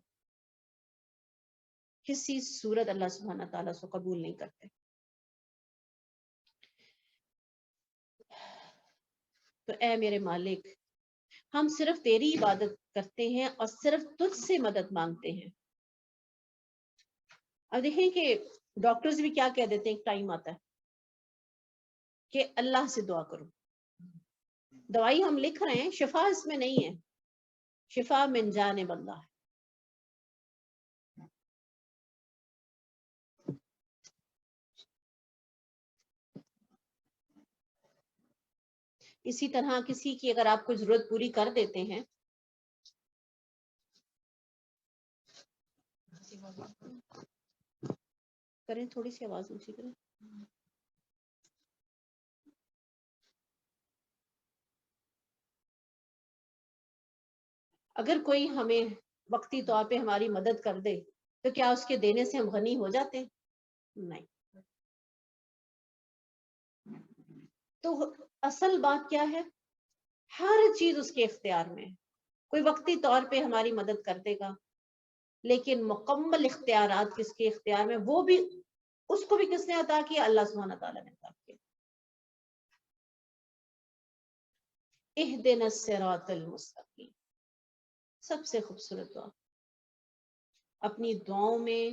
Speaker 1: کسی صورت اللہ سبحانہ تعالیٰ سے قبول نہیں کرتے. تو اے میرے مالک، ہم صرف تیری عبادت کرتے ہیں اور صرف تجھ سے مدد مانگتے ہیں. اب دیکھیں کہ ڈاکٹرز بھی کیا کہہ دیتے ہیں، ایک ٹائم آتا ہے کہ اللہ سے دعا کرو. دوائی ہم لکھ رہے ہیں، شفا اس میں نہیں ہے، شفا من جانب اللہ ہے. اسی طرح کسی کی اگر آپ کو ضرورت پوری کر دیتے ہیں، کریں تھوڑی سی آواز اونچی کریں. اگر کوئی ہمیں وقتی طور پہ ہماری مدد کر دے تو کیا اس کے دینے سے ہم غنی ہو جاتے ہیں؟ نہیں. تو اصل بات کیا ہے؟ ہر چیز اس کے اختیار میں ہے. کوئی وقتی طور پہ ہماری مدد کر دے گا لیکن مکمل اختیارات کس کے اختیار میں؟ وہ بھی اس کو بھی کس نے عطا کیا؟ اللہ سبحانہ تعالیٰ نے عطا کیا. اہدنا الصراط المستقیم، سب سے خوبصورت دعا. اپنی دعاؤں میں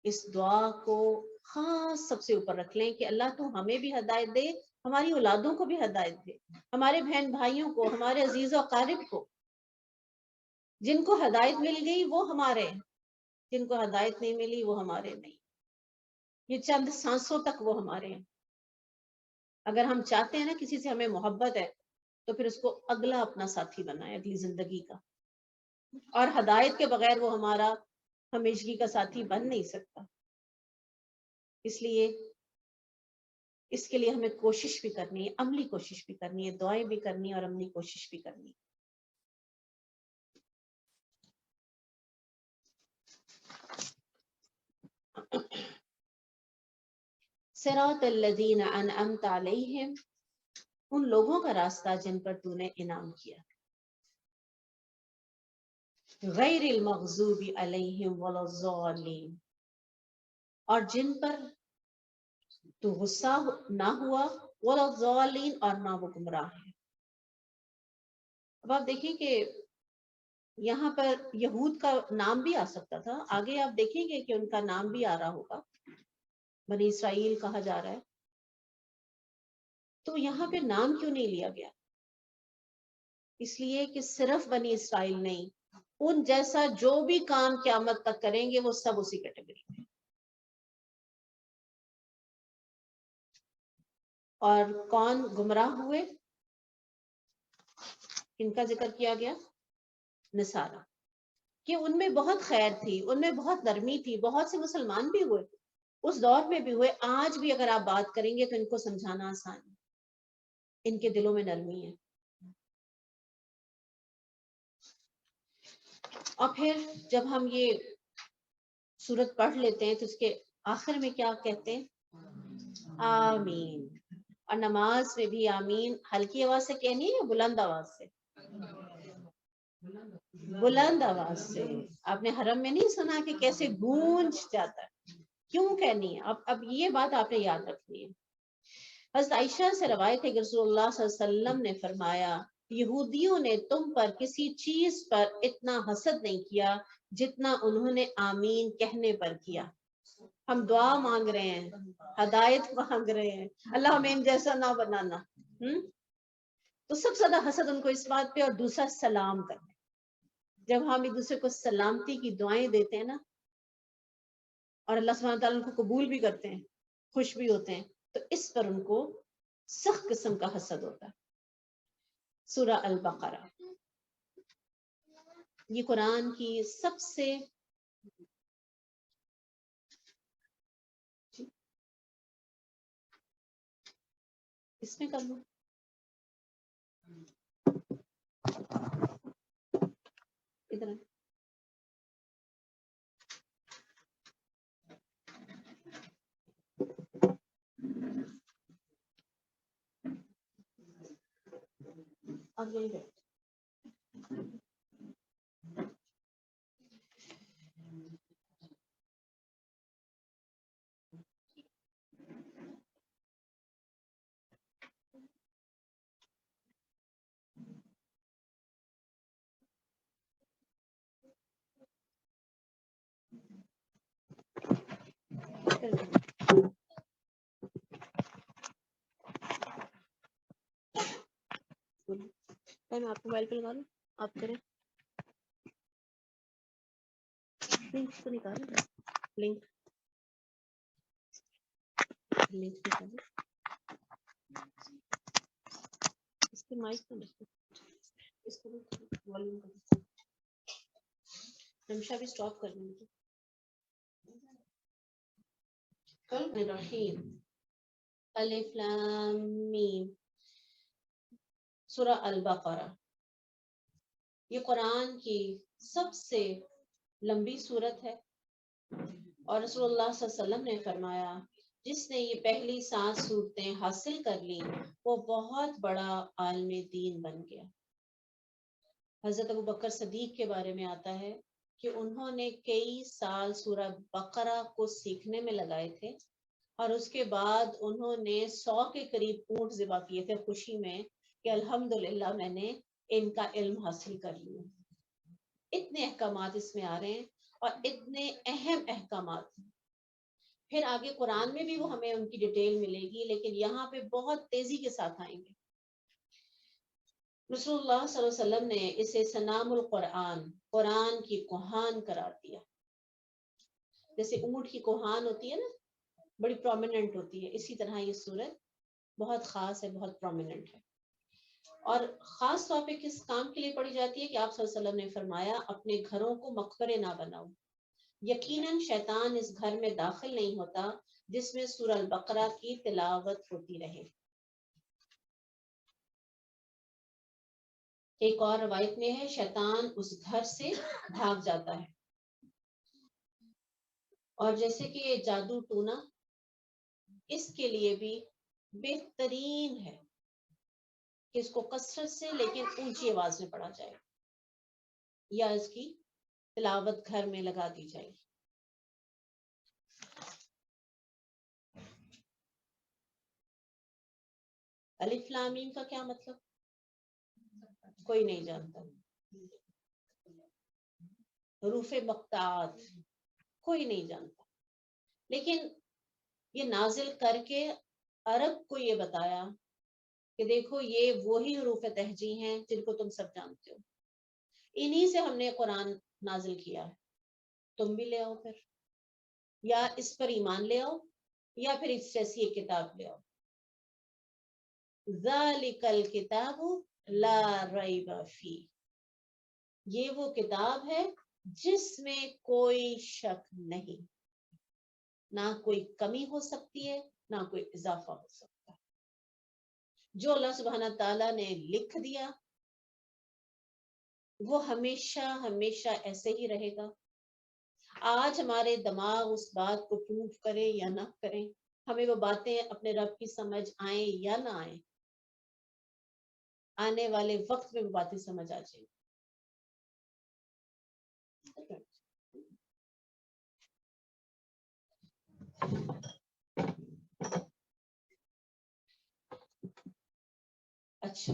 Speaker 1: اس دعا کو خاص سب سے اوپر رکھ لیں کہ اللہ تو ہمیں بھی ہدایت دے، ہماری اولادوں کو بھی ہدایت دے، ہمارے بہن بھائیوں کو، ہمارے عزیز و اقارب کو. جن کو ہدایت مل گئی وہ ہمارے، جن کو ہدایت نہیں ملی وہ ہمارے نہیں. یہ چند سانسوں تک وہ ہمارے ہیں. اگر ہم چاہتے ہیں نا کسی سے ہمیں محبت ہے تو پھر اس کو اگلا اپنا ساتھی بنائے اگلی زندگی کا، اور ہدایت کے بغیر وہ ہمارا ہمیشگی کا ساتھی بن نہیں سکتا. اس لیے اس کے لیے ہمیں کوشش بھی کرنی ہے، عملی کوشش بھی کرنی ہے، دعائیں بھی کرنی ہے اور عملی کوشش بھی کرنی ہے. صراط الذین انعمت علیہم، ان لوگوں کا راستہ جن پر تو نے انعام کیا، غیر المغضوب علیہم ولا الضالین، اور جن پر تو غصہ نہ ہوا، ولا الضالین، اور نہ وہ گمراہ ہے. اب آپ دیکھیں کہ یہاں پر یہود کا نام بھی آ سکتا تھا، آگے آپ دیکھیں گے کہ ان کا نام بھی آ رہا ہوگا، بنی اسرائیل کہا جا رہا ہے. تو یہاں پہ نام کیوں نہیں لیا گیا؟ اس لیے کہ صرف بنی اسرائیل نہیں، ان جیسا جو بھی کام قیامت تک کریں گے وہ سب اسی کیٹیگری میں. اور کون گمراہ ہوئے؟ ان کا ذکر کیا گیا، نصارہ، کہ ان میں بہت خیر تھی، ان میں بہت نرمی تھی، بہت سے مسلمان بھی ہوئے، اس دور میں بھی ہوئے. آج بھی اگر آپ بات کریں گے تو ان کو سمجھانا آسان ہے، ان کے دلوں میں نرمی ہے. اور پھر جب ہم یہ سورت پڑھ لیتے ہیں تو اس کے آخر میں کیا کہتے ہیں؟ آمین. اور نماز میں بھی آمین ہلکی آواز سے کہنی ہے یا بلند آواز سے؟ بلند آواز سے. آپ نے حرم میں نہیں سنا کہ کیسے گونج جاتا ہے؟ کیوں کہنی ہے؟ اب یہ بات آپ نے یاد رکھنی ہے. حضرت عائشہ سے روایت ہے کہ رسول اللہ صلی اللہ علیہ وسلم نے فرمایا یہودیوں نے تم پر کسی چیز پر اتنا حسد نہیں کیا جتنا انہوں نے آمین کہنے پر کیا. ہم دعا مانگ رہے ہیں، ہدایت مانگ رہے ہیں، اللہ ہمیں ان جیسا نہ بنانا. تو سب سے زیادہ حسد ان کو اس بات پہ، اور دوسرا سلام کرنا. جب ہم ایک دوسرے کو سلامتی کی دعائیں دیتے ہیں نا، اور اللہ سبحانہ تعالیٰ ان کو قبول بھی کرتے ہیں، خوش بھی ہوتے ہیں، تو اس پر ان کو سخت قسم کا حسد ہوتا ہے. سورہ البقرہ یہ قرآن کی سب سے اس میں کر لوں ادھر اب یہی ہے. میں آپ کو موبائل پہ لگا لوں، آپ کریں. لنک تو نکالو، لنک نکالو. اس کے مائک کو اس کو والیوم کرو. نمشا بھی اسٹاپ کر لیں گے. الرحیم الف لام میم. سورہ البقرہ یہ قرآن کی سب سے لمبی سورت ہے، اور رسول اللہ صلی اللہ علیہ وسلم نے فرمایا جس نے یہ پہلی 7 صورتیں حاصل کر لی وہ بہت بڑا عالم دین بن گیا. حضرت ابو بکر صدیق کے بارے میں آتا ہے کہ انہوں نے کئی سال سورہ بقرہ کو سیکھنے میں لگائے تھے، اور اس کے بعد انہوں نے 100 کے قریب اونٹ ذبح کیے تھے خوشی میں کہ الحمدللہ میں نے ان کا علم حاصل کر لیا. اتنے احکامات اس میں آ رہے ہیں اور اتنے اہم احکامات. پھر آگے قرآن میں بھی وہ ہمیں ان کی ڈیٹیل ملے گی، لیکن یہاں پہ بہت تیزی کے ساتھ آئیں گے. رسول اللہ صلی اللہ علیہ وسلم نے اسے سنام القرآن، قرآن کی کوہان قرار دیا. جیسے اونٹ کی کوہان ہوتی ہے نا، بڑی پرومیننٹ ہوتی ہے، اسی طرح یہ سورت بہت خاص ہے، بہت پرومیننٹ ہے. اور خاص طور پہ کس کام کے لیے پڑھی جاتی ہے کہ آپ صلی اللہ علیہ وسلم نے فرمایا اپنے گھروں کو مقبرے نہ بناؤ. یقیناً شیطان اس گھر میں داخل نہیں ہوتا جس میں سورہ البقرہ کی تلاوت ہوتی رہے. ایک اور روایت میں ہے شیطان اس گھر سے بھاگ جاتا ہے. اور جیسے کہ یہ جادو ٹونا اس کے لیے بھی بہترین ہے کہ اس کو کثرت سے لیکن اونچی آواز میں پڑھا جائے، یا اس کی تلاوت گھر میں لگا دی جائے. الف لام میم کا کیا مطلب کوئی نہیں جانتا. حروف مقطعات کوئی نہیں جانتا، لیکن یہ نازل کر کے عرب کو یہ بتایا کہ دیکھو یہ وہی حروف تہجی ہیں جن کو تم سب جانتے ہو، انہی سے ہم نے قرآن نازل کیا ہے. تم بھی لے آؤ پھر، یا اس پر ایمان لے آؤ یا پھر اس جیسی ایک کتاب لے آؤ. ذالک الکتاب لا ریب فیہ، یہ وہ کتاب ہے جس میں کوئی شک نہیں، نہ کوئی کمی ہو سکتی ہے نہ کوئی اضافہ ہو سکتا ہے. جو اللہ سبحانہ تعالیٰ نے لکھ دیا وہ ہمیشہ ہمیشہ ایسے ہی رہے گا. آج ہمارے دماغ اس بات کو پروف کرے یا نہ کرے، ہمیں وہ باتیں اپنے رب کی سمجھ آئیں یا نہ آئیں، آنے والے وقت میں وہ باتیں سمجھ آ جائیں. اچھا،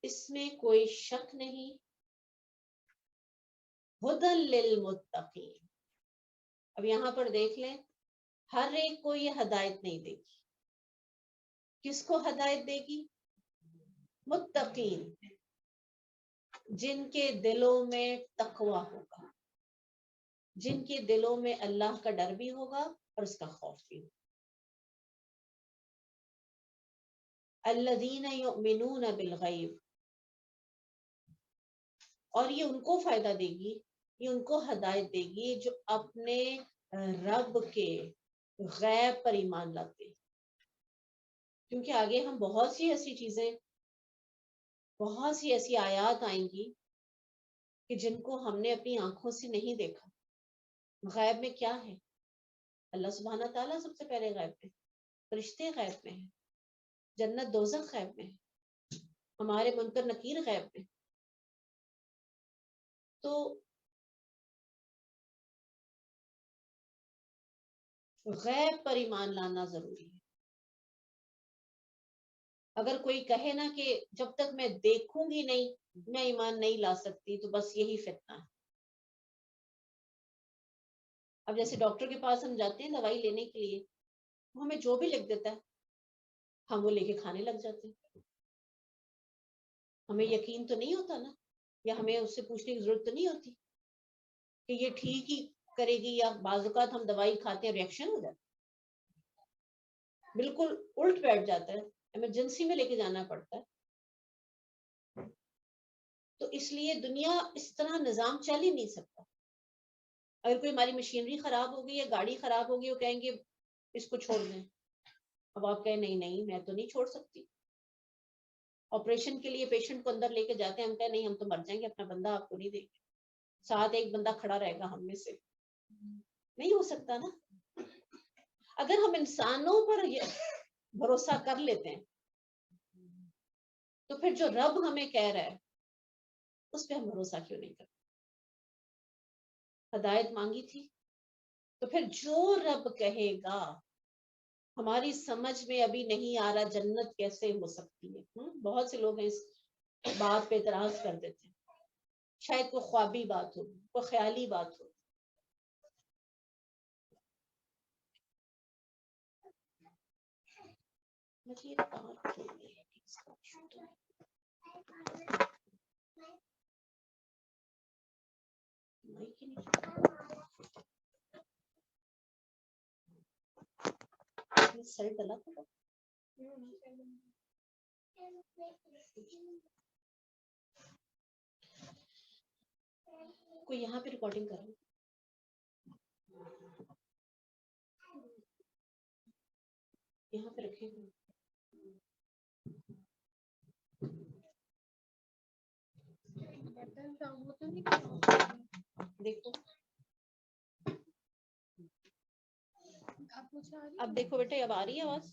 Speaker 1: اس میں کوئی شک نہیں. ہدی للمتقین، اب یہاں پر دیکھ لیں ہر ایک کو یہ ہدایت نہیں دے گی. کس کو ہدایت دے گی؟ متقین، جن کے دلوں میں تقوی ہوگا، جن کے دلوں میں اللہ کا ڈر بھی ہوگا اور اس کا خوف بھی ہوگا. الذین یؤمنون بالغیب، اور یہ ان کو فائدہ دے گی، یہ ان کو ہدایت دے گی جو اپنے رب کے غیب پر ایمان لاتے ہیں. کیونکہ آگے ہم بہت سی ایسی چیزیں، بہت سی ایسی آیات آئیں گی کہ جن کو ہم نے اپنی آنکھوں سے نہیں دیکھا. غیب میں کیا ہے؟ اللہ سبحانہ تعالیٰ سب سے پہلے غیب میں، فرشتے غیب میں ہیں، جنت دوزخ غیب میں ہے، ہمارے منکر نکیر غیب میں. تو غیب پر ایمان لانا ضروری ہے. اگر کوئی کہے نا کہ جب تک میں دیکھوں گی نہیں میں ایمان نہیں لا سکتی، تو بس یہی فتنہ ہے. اب جیسے ڈاکٹر کے پاس ہم جاتے ہیں دوائی لینے کے لیے، وہ ہمیں جو بھی لکھ دیتا ہے ہم وہ لے کے کھانے لگ جاتے ہیں. ہمیں یقین تو نہیں ہوتا نا، یا ہمیں اس سے پوچھنے کی ضرورت تو نہیں ہوتی کہ یہ ٹھیک ہی کرے گی، یا بعض اوقات ہم دوائی کھاتے ہیں ریئیکشن ہو جاتا ہے، بالکل الٹ بیٹھ جاتا ہے، ایمرجنسی میں لے کے جانا پڑتا ہے. تو اس لیے دنیا اس طرح نظام چل ہی نہیں سکتا. اگر کوئی ہماری مشینری خراب ہوگی یا گاڑی خراب ہوگی، وہ کہیں گے اس کو چھوڑ دیں. اب آپ کہیں نہیں نہیں میں تو نہیں چھوڑ سکتی. آپریشن کے لیے پیشنٹ کو اندر لے کے جاتے ہیں، ہم کہیں نہیں ہم تو مر جائیں گے، اپنا بندہ آپ کو نہیں دیں گے، ساتھ ایک بندہ کھڑا رہے گا ہم میں سے. نہیں ہو سکتا نا. اگر ہم انسانوں پر بھروسہ کر لیتے ہیں تو پھر جو رب ہمیں کہہ رہا ہے اس پہ ہم بھروسہ کیوں نہیں کرتے؟ ہدایت مانگی تھی تو پھر جو رب کہے گا. ہماری سمجھ میں ابھی نہیں آ رہا جنت کیسے ہو سکتی ہے. بہت سے لوگ اس بات پہ اعتراض کر دیتے ہیں، شاید کوئی خوابی بات ہو، کوئی خیالی بات ہو. سر ڈلا تھا کوئی یہاں پہ ریکارڈنگ کر رہا ہے. یہاں پہ رکھے ہوئے دیکھو. اب دیکھو بیٹے اب آ رہی ہے آواز.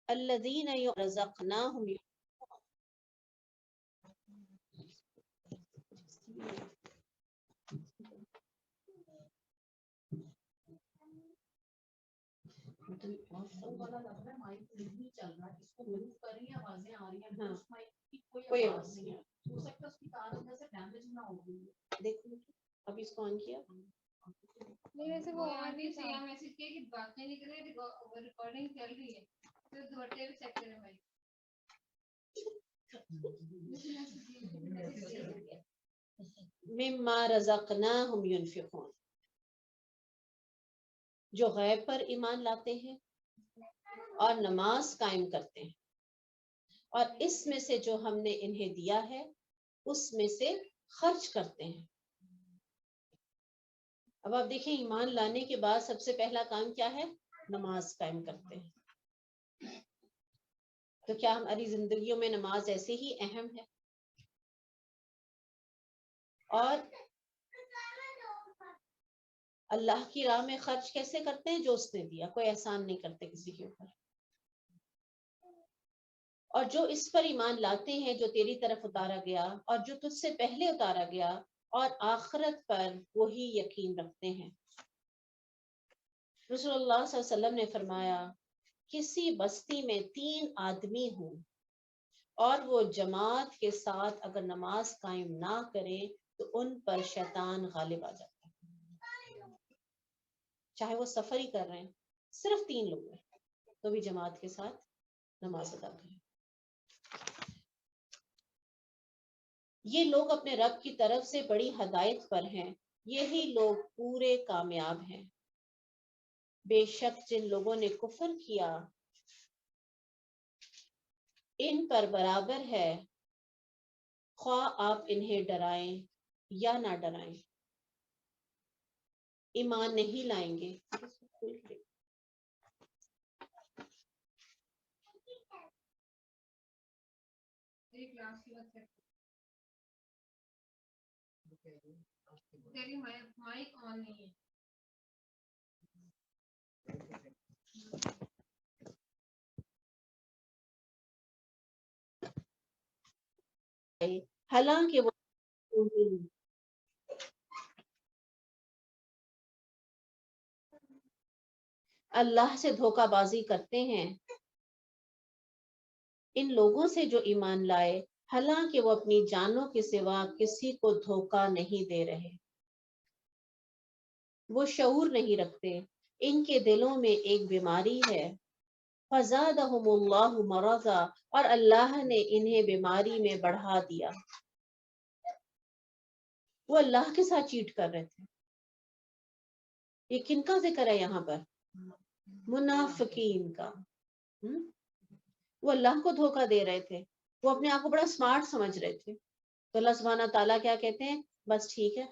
Speaker 1: الذین رزقناہم کوئی آواز نہیں ہے. دیکھو اب اس کو آن کیا. نہیں ویسے وہ آن نہیں تھا. میسج کیا کہ باتیں نہیں کر رہے، ریکارڈنگ چل رہی ہے، تو دوبارہ چیک کریں بھائی. مما رزقناہم ینفقون، جو غیب پر ایمان لاتے ہیں اور نماز قائم کرتے ہیں، اور اس میں سے جو ہم نے انہیں دیا ہے اس میں سے خرچ کرتے ہیں. اب آپ دیکھیں ایمان لانے کے بعد سب سے پہلا کام کیا ہے؟ نماز قائم کرتے ہیں. تو کیا ہماری زندگیوں میں نماز ایسے ہی اہم ہے؟ اور اللہ کی راہ میں خرچ کیسے کرتے ہیں؟ جو اس نے دیا، کوئی احسان نہیں کرتے کسی کے اوپر. اور جو اس پر ایمان لاتے ہیں جو تیری طرف اتارا گیا اور جو تجھ سے پہلے اتارا گیا، اور آخرت پر وہی یقین رکھتے ہیں. رسول اللہ صلی اللہ علیہ وسلم نے فرمایا کسی بستی میں 3 آدمی ہوں اور وہ جماعت کے ساتھ اگر نماز قائم نہ کرے تو ان پر شیطان غالب آ جاتا ہے. چاہے وہ سفر ہی کر رہے ہیں, صرف 3 لوگ ہیں, تو بھی جماعت کے ساتھ نماز ادا کریں. یہ لوگ اپنے رب کی طرف سے بڑی ہدایت پر ہیں, یہی لوگ پورے کامیاب ہیں. بے شک جن لوگوں نے کفر کیا ان پر برابر ہے خواہ آپ انہیں ڈرائیں یا نہ ڈرائیں, ایمان نہیں لائیں گے.
Speaker 2: تیری مائک آن نہیں ہے.
Speaker 1: حالانکہ وہ اللہ سے دھوکہ بازی کرتے ہیں, ان لوگوں سے جو ایمان لائے حالانکہ وہ اپنی جانوں کے سوا کسی کو دھوکہ نہیں دے رہے. وہ شعور نہیں رکھتے, ان کے دلوں میں ایک بیماری ہے. فزادہم اللہ مرضا, اور اللہ نے انہیں بیماری میں بڑھا دیا. وہ اللہ کے ساتھ چیٹ کر رہے تھے. یہ کن کا ذکر ہے یہاں پر؟ منافقین کا. وہ اللہ کو دھوکہ دے رہے تھے, وہ اپنے آپ کو بڑا سمارٹ سمجھ رہے تھے. تو اللہ سبحانہ تعالیٰ کیا کہتے ہیں, بس ٹھیک ہے,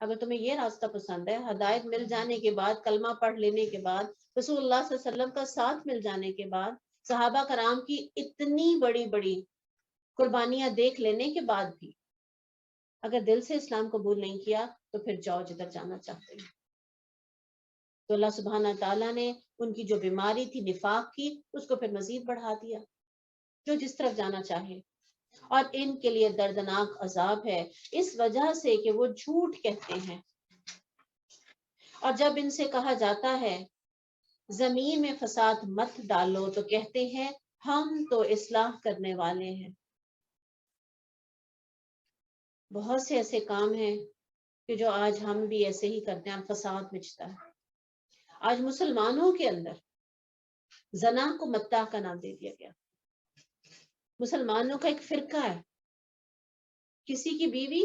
Speaker 1: اگر تمہیں یہ راستہ پسند ہے, ہدایت مل جانے کے بعد, کلمہ پڑھ لینے کے بعد, رسول اللہ صلی اللہ علیہ وسلم کا ساتھ مل جانے کے بعد, صحابہ کرام کی اتنی بڑی بڑی قربانیاں دیکھ لینے کے بعد بھی اگر دل سے اسلام قبول نہیں کیا تو پھر جاؤ جدھر جانا چاہتے ہیں. تو اللہ سبحانہ تعالیٰ نے ان کی جو بیماری تھی نفاق کی, اس کو پھر مزید بڑھا دیا, جو جس طرف جانا چاہے. اور ان کے لیے دردناک عذاب ہے اس وجہ سے کہ وہ جھوٹ کہتے ہیں. اور جب ان سے کہا جاتا ہے زمین میں فساد مت ڈالو تو کہتے ہیں ہم تو اصلاح کرنے والے ہیں. بہت سے ایسے کام ہیں کہ جو آج ہم بھی ایسے ہی کرتے ہیں, فساد مچتا ہے. آج مسلمانوں کے اندر زنا کو متاع کا نام دے دیا گیا. مسلمانوں کا ایک فرقہ ہے, کسی کی بیوی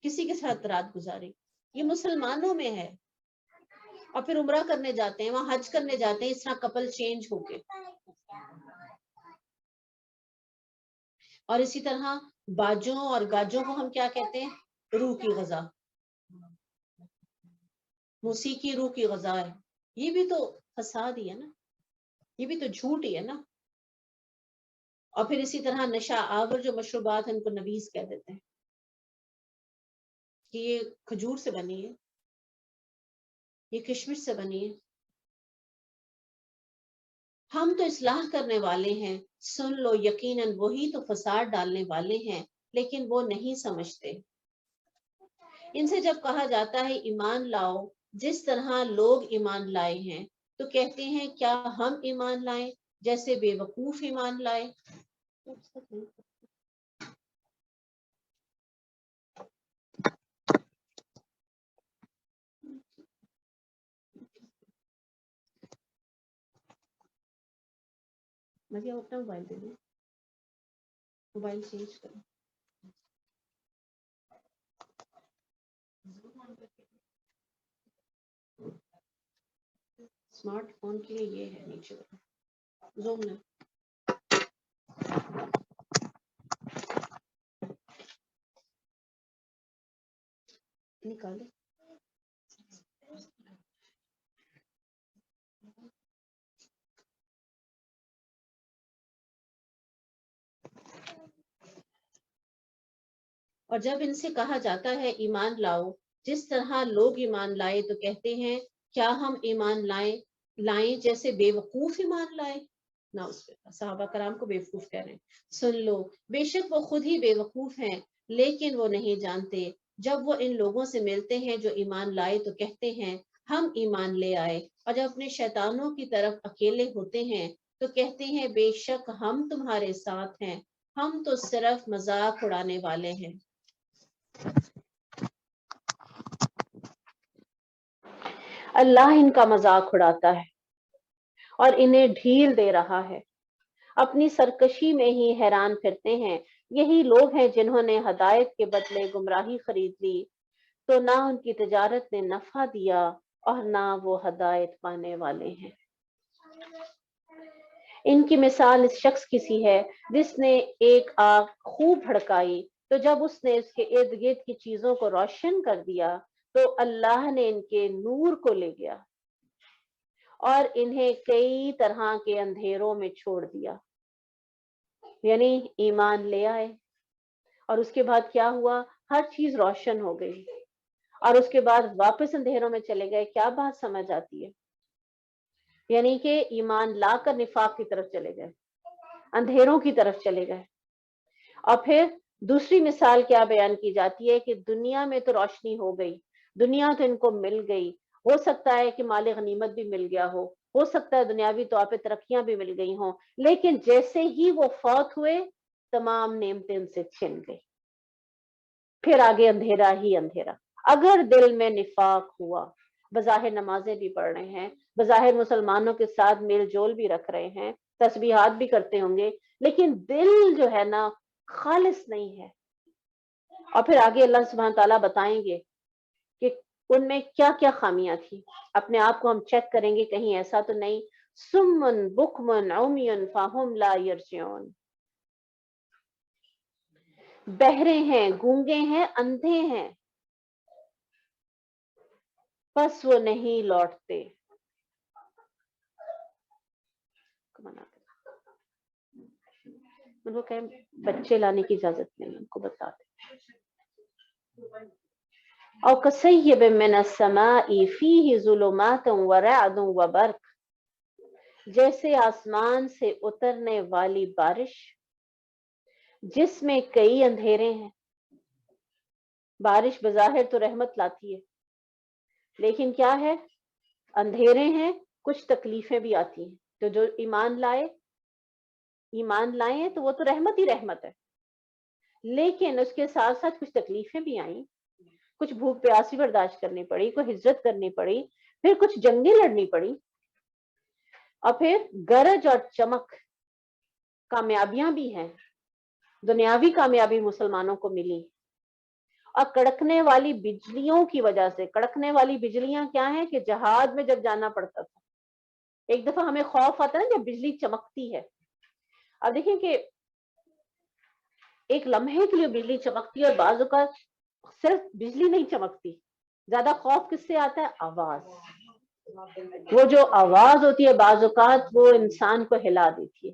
Speaker 1: کسی کے ساتھ رات گزاری, یہ مسلمانوں میں ہے. اور پھر عمرہ کرنے جاتے ہیں, وہاں حج کرنے جاتے ہیں, اس طرح کپل چینج ہو کے. اور اسی طرح باجوں اور گاجوں کو ہم کیا کہتے ہیں, روح کی غذا, موسیقی روح کی غذا ہے. یہ بھی تو فساد ہی ہے نا, یہ بھی تو جھوٹ ہی ہے نا. اور پھر اسی طرح نشہ آور جو مشروبات ہیں ان کو نبیذ کہہ دیتے ہیں کہ یہ کھجور سے بنی ہے, یہ کشمش سے بنی ہے. ہم تو اصلاح کرنے والے ہیں, سن لو یقیناً وہی تو فساد ڈالنے والے ہیں, لیکن وہ نہیں سمجھتے. ان سے جب کہا جاتا ہے ایمان لاؤ جس طرح لوگ ایمان لائے ہیں, تو کہتے ہیں کیا ہم ایمان لائیں جیسے بے وقوف ایمان لائے. مجھے اپنا موبائل دے دیں, موبائل چینج کریں. اسمارٹ فون کے لیے یہ ہے نیچے زوم میں نکالے. اور جب ان سے کہا جاتا ہے ایمان لاؤ جس طرح لوگ ایمان لائے, تو کہتے ہیں کیا ہم ایمان لائیں جیسے بے وقوف ایمان لائے. نہ اس پہ صحابہ کرام کو بے وقوف کہہ رہے ہیں. سن لو بے شک وہ خود ہی بے وقوف ہیں لیکن وہ نہیں جانتے. جب وہ ان لوگوں سے ملتے ہیں جو ایمان لائے تو کہتے ہیں ہم ایمان لے آئے, اور جب اپنے شیطانوں کی طرف اکیلے ہوتے ہیں تو کہتے ہیں بے شک ہم تمہارے ساتھ ہیں, ہم تو صرف مذاق اڑانے والے ہیں. اللہ ان کا مذاق اڑاتا ہے اور انہیں ڈھیل دے رہا ہے، اپنی سرکشی میں ہی حیران پھرتے ہیں۔ یہی لوگ ہیں جنہوں نے ہدایت کے بدلے گمراہی خرید لی، تو نہ ان کی تجارت نے نفع دیا اور نہ وہ ہدایت پانے والے ہیں۔ ان کی مثال اس شخص کی سی ہے جس نے ایک آگ خوب بھڑکائی، تو جب اس نے اس کے ارد گرد کی چیزوں کو روشن کر دیا تو اللہ نے ان کے نور کو لے گیا اور انہیں کئی طرح کے اندھیروں میں چھوڑ دیا۔ یعنی ایمان لے آئے اور اس کے بعد کیا ہوا؟ ہر چیز روشن ہو گئی اور اس کے بعد واپس اندھیروں میں چلے گئے۔ کیا بات سمجھ آتی ہے؟ یعنی کہ ایمان لا کر نفاق کی طرف چلے گئے، اندھیروں کی طرف چلے گئے۔ اور پھر دوسری مثال کیا بیان کی جاتی ہے کہ دنیا میں تو روشنی ہو گئی، دنیا تو ان کو مل گئی، ہو سکتا ہے کہ مال غنیمت بھی مل گیا ہو سکتا ہے دنیاوی طور پہ ترقیاں بھی مل گئی ہوں، لیکن جیسے ہی وہ فوت ہوئے تمام نعمتیں ان سے چھن گئی، پھر آگے اندھیرا ہی اندھیرا۔ اگر دل میں نفاق ہوا، بظاہر نمازیں بھی پڑھ رہے ہیں، بظاہر مسلمانوں کے ساتھ میل جول بھی رکھ رہے ہیں، تسبیحات بھی کرتے ہوں گے، لیکن دل جو ہے نا خالص نہیں ہے۔ اور پھر آگے اللہ سبحانہ تعالیٰ بتائیں گے کہ ان میں کیا کیا خامیاں تھی۔ اپنے آپ کو ہم چیک کریں گے کہیں ایسا تو نہیں، سمن بکمن عمی فہم لا یرجعون، بہرے ہیں، گونگے ہیں، اندھے ہیں، بس وہ نہیں لوٹتے۔ ان کو کہیں بچے لانے کی اجازت نہیں، ان کو بتا دیں۔ او کصیب من السماء فیہ ظلمات ورعد وبرق، جیسے آسمان سے اترنے والی بارش جس میں کئی اندھیرے ہیں۔ بارش بظاہر تو رحمت لاتی ہے، لیکن کیا ہے؟ اندھیرے ہیں، کچھ تکلیفیں بھی آتی ہیں۔ تو جو ایمان لائے تو وہ تو رحمت ہی رحمت ہے، لیکن اس کے ساتھ ساتھ کچھ تکلیفیں بھی آئیں، کچھ بھوک پیاسی برداشت کرنی پڑی، کوئی ہجرت کرنی پڑی، پھر کچھ جنگیں لڑنی پڑی، اور پھر گرج اور چمک، کامیابیاں بھی ہیں، دنیاوی کامیابی مسلمانوں کو ملی۔ اور کڑکنے والی بجلیوں کی وجہ سے، کڑکنے والی بجلیاں کیا ہیں کہ جہاد میں جب جانا پڑتا تھا، ایک دفعہ ہمیں خوف آتا ہے جب بجلی چمکتی ہے۔ اب دیکھیں کہ ایک لمحے کے لیے بجلی چمکتی ہے، اور بعض اوقات صرف بجلی نہیں چمکتی، زیادہ خوف کس سے آتا ہے؟ آواز۔ وہ جو آواز ہوتی ہے بعض اوقات وہ انسان کو ہلا دیتی ہے۔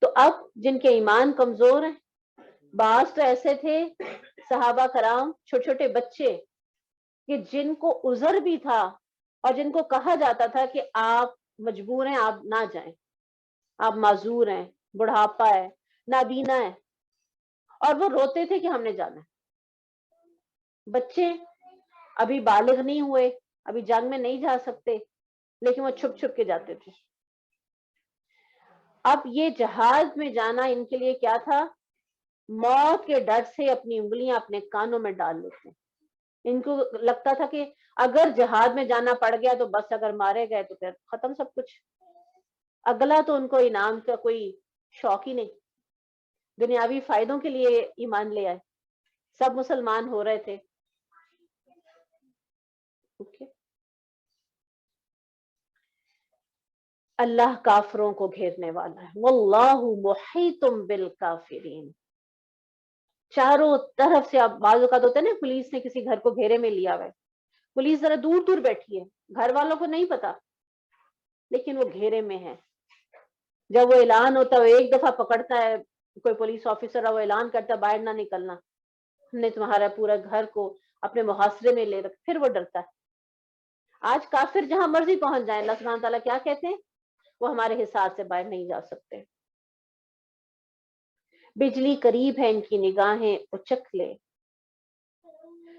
Speaker 1: تو اب جن کے ایمان کمزور ہیں، بعض تو ایسے تھے صحابہ کرام، چھوٹے چھوٹے بچے کہ جن کو عذر بھی تھا اور جن کو کہا جاتا تھا کہ آپ مجبور ہیں، آپ نہ جائیں، آپ معذور ہیں، بڑھاپا ہے، نابینا ہے، اور وہ روتے تھے کہ ہم نے جانا ہے۔ بچے ابھی بالغ نہیں ہوئے، ابھی جنگ میں نہیں جا سکتے، لیکن وہ چھپ چھپ کے جاتے تھے۔ اب یہ جہاد میں جانا ان کے لیے کیا تھا؟ موت کے ڈر سے اپنی انگلیاں اپنے کانوں میں ڈال لیتے۔ ان کو لگتا تھا کہ اگر جہاد میں جانا پڑ گیا تو بس، اگر مارے گئے تو پھر ختم سب کچھ، اگلا تو ان کو انعام کا کوئی شوق ہی نہیں، دنیاوی فائدوں کے لیے ایمان لے آئے، سب مسلمان ہو رہے تھے۔ اللہ کافروں کو گھیرنے والا ہے، واللہ محیط بالکافرین، چاروں طرف سے۔ اب بعض اوقات ہوتا ہے نا، پولیس نے کسی گھر کو گھیرے میں لیا ہوا ہے، پولیس ذرا دور دور بیٹھی ہے، گھر والوں کو نہیں پتا، لیکن وہ گھیرے میں ہے۔ جب وہ اعلان ہوتا ہے، وہ ایک دفعہ پکڑتا ہے کوئی پولیس آفیسر، وہ اعلان کرتا ہے باہر نہ نکلنا، ہم نے تمہارا پورا گھر کو اپنے محاصرے میں لے رکھا، پھر وہ ڈرتا ہے۔ آج کافر جہاں مرضی پہنچ جائیں، اللہ سبحانہ تعالیٰ کیا کہتے ہیں؟ وہ ہمارے حساب سے باہر نہیں جا سکتے۔ بجلی قریب ہے ان کی نگاہیں اچک لے،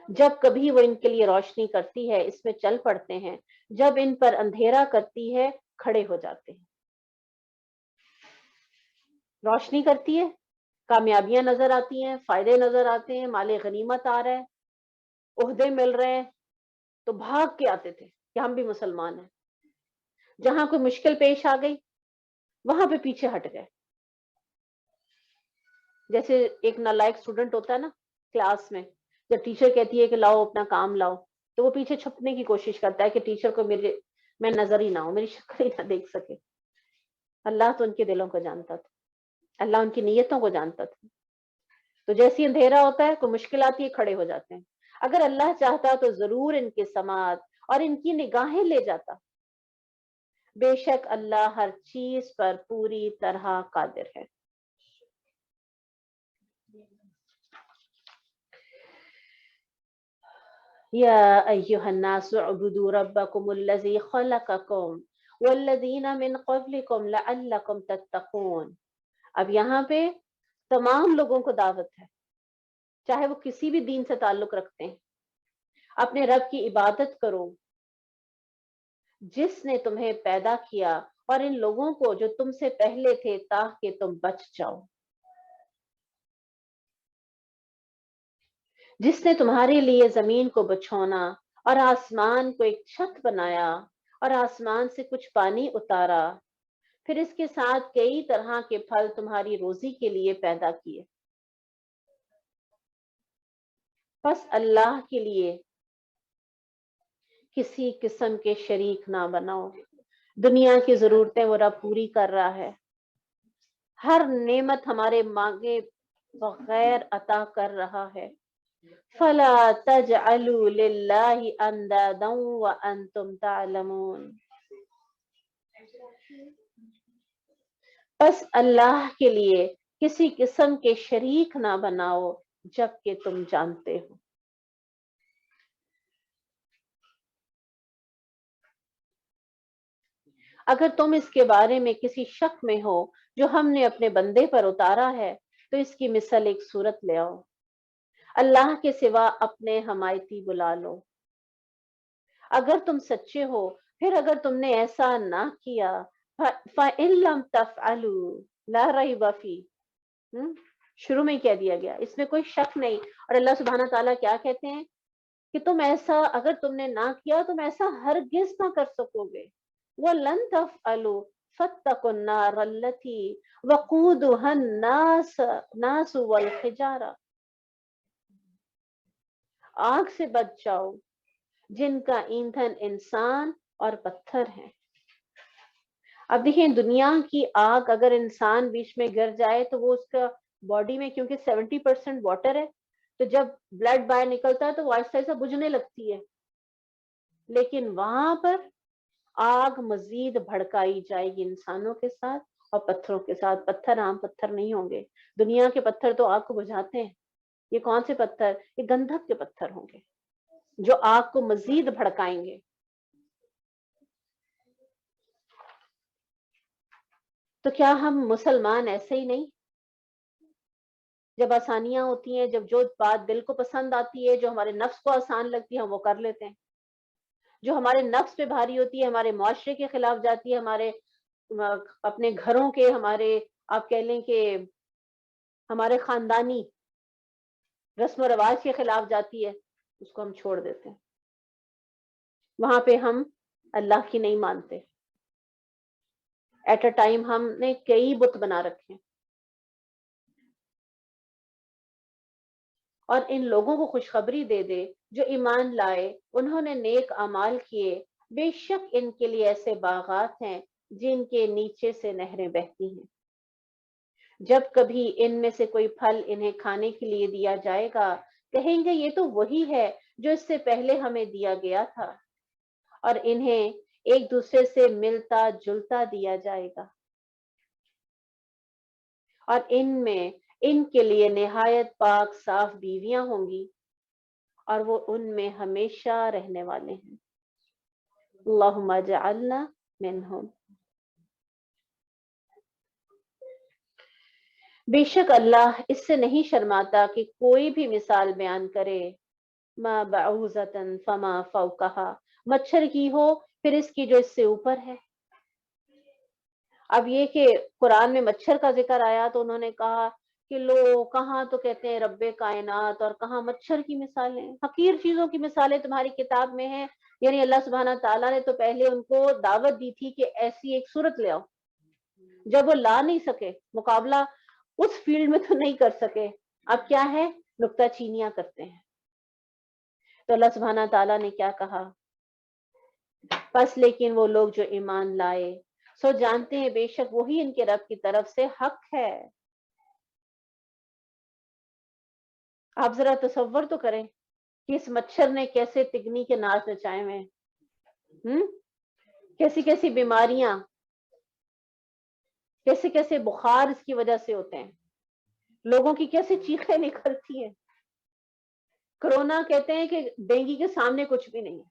Speaker 1: جب کبھی وہ ان کے لیے روشنی کرتی ہے اس میں چل پڑتے ہیں، جب ان پر اندھیرا کرتی ہے کھڑے ہو جاتے ہیں۔ روشنی کرتی ہے، کامیابیاں نظر آتی ہیں، فائدے نظر آتے ہیں، مال غنیمت آ رہا ہے، عہدے مل رہے ہیں، تو بھاگ کے آتے تھے، کہ ہم بھی مسلمان ہیں. جہاں کوئی مشکل پیش آ گئی وہاں پہ پیچھے ہٹ گئے. جیسے ایک نالائق اسٹوڈنٹ ہوتا ہے نا کلاس میں، جب ٹیچر کہتی ہے کہ لاؤ اپنا کام لاؤ، تو وہ پیچھے چھپنے کی کوشش کرتا ہے کہ ٹیچر کو میں نظر ہی نہ ہوں، میری شکل ہی نہ دیکھ سکے. اللہ تو ان کے دلوں کو جانتا تھا، اللہ ان کی نیتوں کو جانتا تھا. تو جیسے اندھیرا ہوتا ہے کوئی مشکل آتی ہے کھڑے ہو جاتے ہیں. اگر اللہ چاہتا تو ضرور ان کی سماعت اور ان کی نگاہیں لے جاتا. بے شک اللہ ہر چیز پر پوری طرح قادر ہے. یا ایھا الناس اعبدوا ربکم الذی خلقکم والذین من قبلکم لعلکم تتقون. اب یہاں پہ تمام لوگوں کو دعوت ہے، چاہے وہ کسی بھی دین سے تعلق رکھتے ہیں. اپنے رب کی عبادت کرو جس نے تمہیں پیدا کیا اور ان لوگوں کو جو تم سے پہلے تھے تاکہ تم بچ جاؤ. جس نے تمہارے لیے زمین کو بچھونا اور آسمان کو ایک چھت بنایا اور آسمان سے کچھ پانی اتارا، پھر اس کے ساتھ کئی طرح کے پھل تمہاری روزی کے لیے پیدا کیے. بس اللہ کے لیے کسی قسم کے شریک نہ بناؤ. دنیا کی ضرورتیں وہ رب پوری کر رہا ہے، ہر نعمت ہمارے مانگے بغیر عطا کر رہا ہے. فلا تجعلوا للہ اندادا وانتم تعلمون. بس اللہ کے لیے کسی قسم کے شریک نہ بناؤ جبکہ تم جانتے ہو. اگر تم اس کے بارے میں کسی شک میں ہو جو ہم نے اپنے بندے پر اتارا ہے تو اس کی مثل ایک صورت لے آؤ. اللہ کے سوا اپنے حمایتی بلا لو اگر تم سچے ہو. پھر اگر تم نے ایسا نہ کیا فَإِن لَمْ تَفْعَلُوا لَا رَيْبَ فِيهِ، شروع میں کہہ دیا گیا اس میں کوئی شک نہیں. اور اللہ سبحانہ تعالیٰ کیا کہتے ہیں کہ تم ایسا اگر تم نے نہ کیا تم ایسا ہرگز نہ کر سکو گے. وَلَن تَفْعَلُوا فَاتَّقُوا النَّارَ الَّتِي وَقُودُهَا النَّاسُ وَالْحِجَارَةُ. آگ سے بچ جاؤ جن کا ایندھن انسان اور پتھر ہے. اب دیکھیں دنیا کی آگ اگر انسان بیچ میں گر جائے تو وہ اس کا باڈی میں کیونکہ 70% واٹر ہے تو جب بلڈ باہر نکلتا ہے تو وہ آہستہ آہستہ بجھنے لگتی ہے. لیکن وہاں پر آگ مزید بھڑکائی جائے گی انسانوں کے ساتھ اور پتھروں کے ساتھ. پتھر عام پتھر نہیں ہوں گے. دنیا کے پتھر تو آگ کو بجھاتے ہیں، یہ کون سے پتھر؟ یہ گندھک کے پتھر ہوں گے جو آگ کو مزید بھڑکائیں گے. تو کیا ہم مسلمان ایسے ہی نہیں؟ جب آسانیاں ہوتی ہیں، جب جو بات دل کو پسند آتی ہے، جو ہمارے نفس کو آسان لگتی ہے ہم وہ کر لیتے ہیں. جو ہمارے نفس پہ بھاری ہوتی ہے، ہمارے معاشرے کے خلاف جاتی ہے، ہمارے اپنے گھروں کے، ہمارے آپ کہہ لیں کہ ہمارے خاندانی رسم و رواج کے خلاف جاتی ہے، اس کو ہم چھوڑ دیتے ہیں. وہاں پہ ہم اللہ کی نہیں مانتے. ایٹ اے ٹائم ہم نے کئی بت بنا رکھے ہیں. اور ان لوگوں کو خوشخبری دے دے جو ایمان لائے، انہوں نے نیک اعمال کیے، بے شک ان کے لیے ایسے باغات ہیں جن کے نیچے سے نہریں بہتی ہیں. جب کبھی ان میں سے کوئی پھل انہیں کھانے کے لیے دیا جائے گا کہیں گے یہ تو وہی ہے جو اس سے پہلے ہمیں دیا گیا تھا، اور انہیں ایک دوسرے سے ملتا جلتا دیا جائے گا. اور ان میں ان کے لیے نہایت پاک صاف بیویاں ہوں گی اور وہ ان میں ہمیشہ رہنے والے ہیں. اللہم اجعلنا منہم. بے شک اللہ اس سے نہیں شرماتا کہ کوئی بھی مثال بیان کرے. ما بعوضۃ فما فوقہا، مچھر کی ہو پھر اس کی جو اس سے اوپر ہے. اب یہ کہ قرآن میں مچھر کا ذکر آیا تو انہوں نے کہا کہ لو کہاں تو کہتے ہیں رب کائنات اور کہاں مچھر کی مثالیں، حقیر چیزوں کی مثالیں تمہاری کتاب میں ہیں. یعنی اللہ سبحانہ تعالیٰ نے تو پہلے ان کو دعوت دی تھی کہ ایسی ایک صورت لے آؤ. جب وہ لا نہیں سکے، مقابلہ اس فیلڈ میں تو نہیں کر سکے، اب کیا ہے، نکتہ چینیاں کرتے ہیں. تو اللہ سبحانہ تعالیٰ نے کیا کہا، پس لیکن وہ لوگ جو ایمان لائے سو جانتے ہیں بے شک وہی ان کے رب کی طرف سے حق ہے. آپ ذرا تصور تو کریں کہ اس مچھر نے کیسے تگنی کے ناچ نچائے ہوئے ہیں، کیسی کیسی بیماریاں، کیسے کیسے بخار اس کی وجہ سے ہوتے ہیں، لوگوں کی کیسے چیخیں نکلتی ہیں. کرونا کہتے ہیں کہ ڈینگی کے سامنے کچھ بھی نہیں ہے.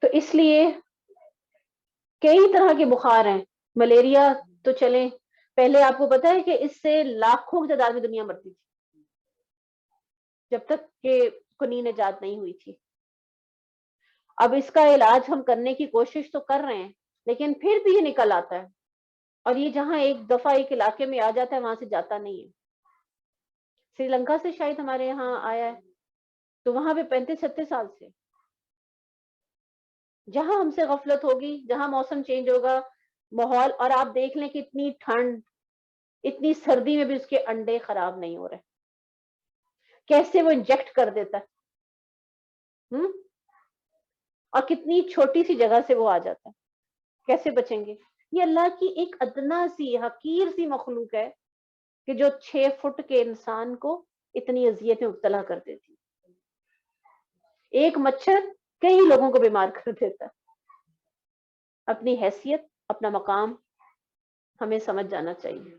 Speaker 1: تو اس لیے کئی طرح کے بخار ہیں. ملیریا تو چلیں، پہلے آپ کو پتا ہے کہ اس سے لاکھوں کی تعداد میں دنیا مرتی تھی جب تک کہ کنین ایجاد نہیں ہوئی تھی. اب اس کا علاج ہم کرنے کی کوشش تو کر رہے ہیں، لیکن پھر بھی یہ نکل آتا ہے، اور یہ جہاں ایک دفعہ ایک علاقے میں آ جاتا ہے وہاں سے جاتا نہیں ہے. سری لنکا سے شاید ہمارے یہاں آیا ہے، تو وہاں پہ 35-36 سال سے. جہاں ہم سے غفلت ہوگی، جہاں موسم چینج ہوگا، ماحول، اور آپ دیکھ لیں کہ اتنی ٹھنڈ، اتنی سردی میں بھی اس کے انڈے خراب نہیں ہو رہے. کیسے وہ انجیکٹ کر دیتا ہے، اور کتنی چھوٹی سی جگہ سے وہ آ جاتا ہے. کیسے بچیں گے؟ یہ اللہ کی ایک ادنا سی حقیر سی مخلوق ہے کہ جو 6 فٹ کے انسان کو اتنی اذیت میں مبتلا کر دیتی. ایک مچھر کئی لوگوں کو بیمار کر دیتا. اپنی حیثیت، اپنا مقام ہمیں سمجھ جانا چاہیے.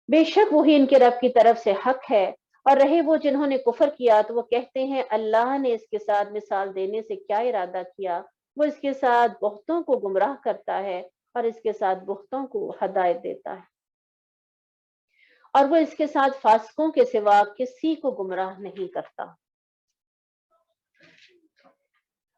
Speaker 1: بے شک وہی ان کے رب کی طرف سے حق ہے. اور رہے وہ جنہوں نے کفر کیا تو وہ کہتے ہیں اللہ نے اس کے ساتھ مثال دینے سے کیا ارادہ کیا، وہ اس کے ساتھ بہتوں کو گمراہ کرتا ہے اور اس کے ساتھ بہتوں کو ہدایت دیتا ہے، اور وہ اس کے ساتھ فاسقوں کے سوا کسی کو گمراہ نہیں کرتا.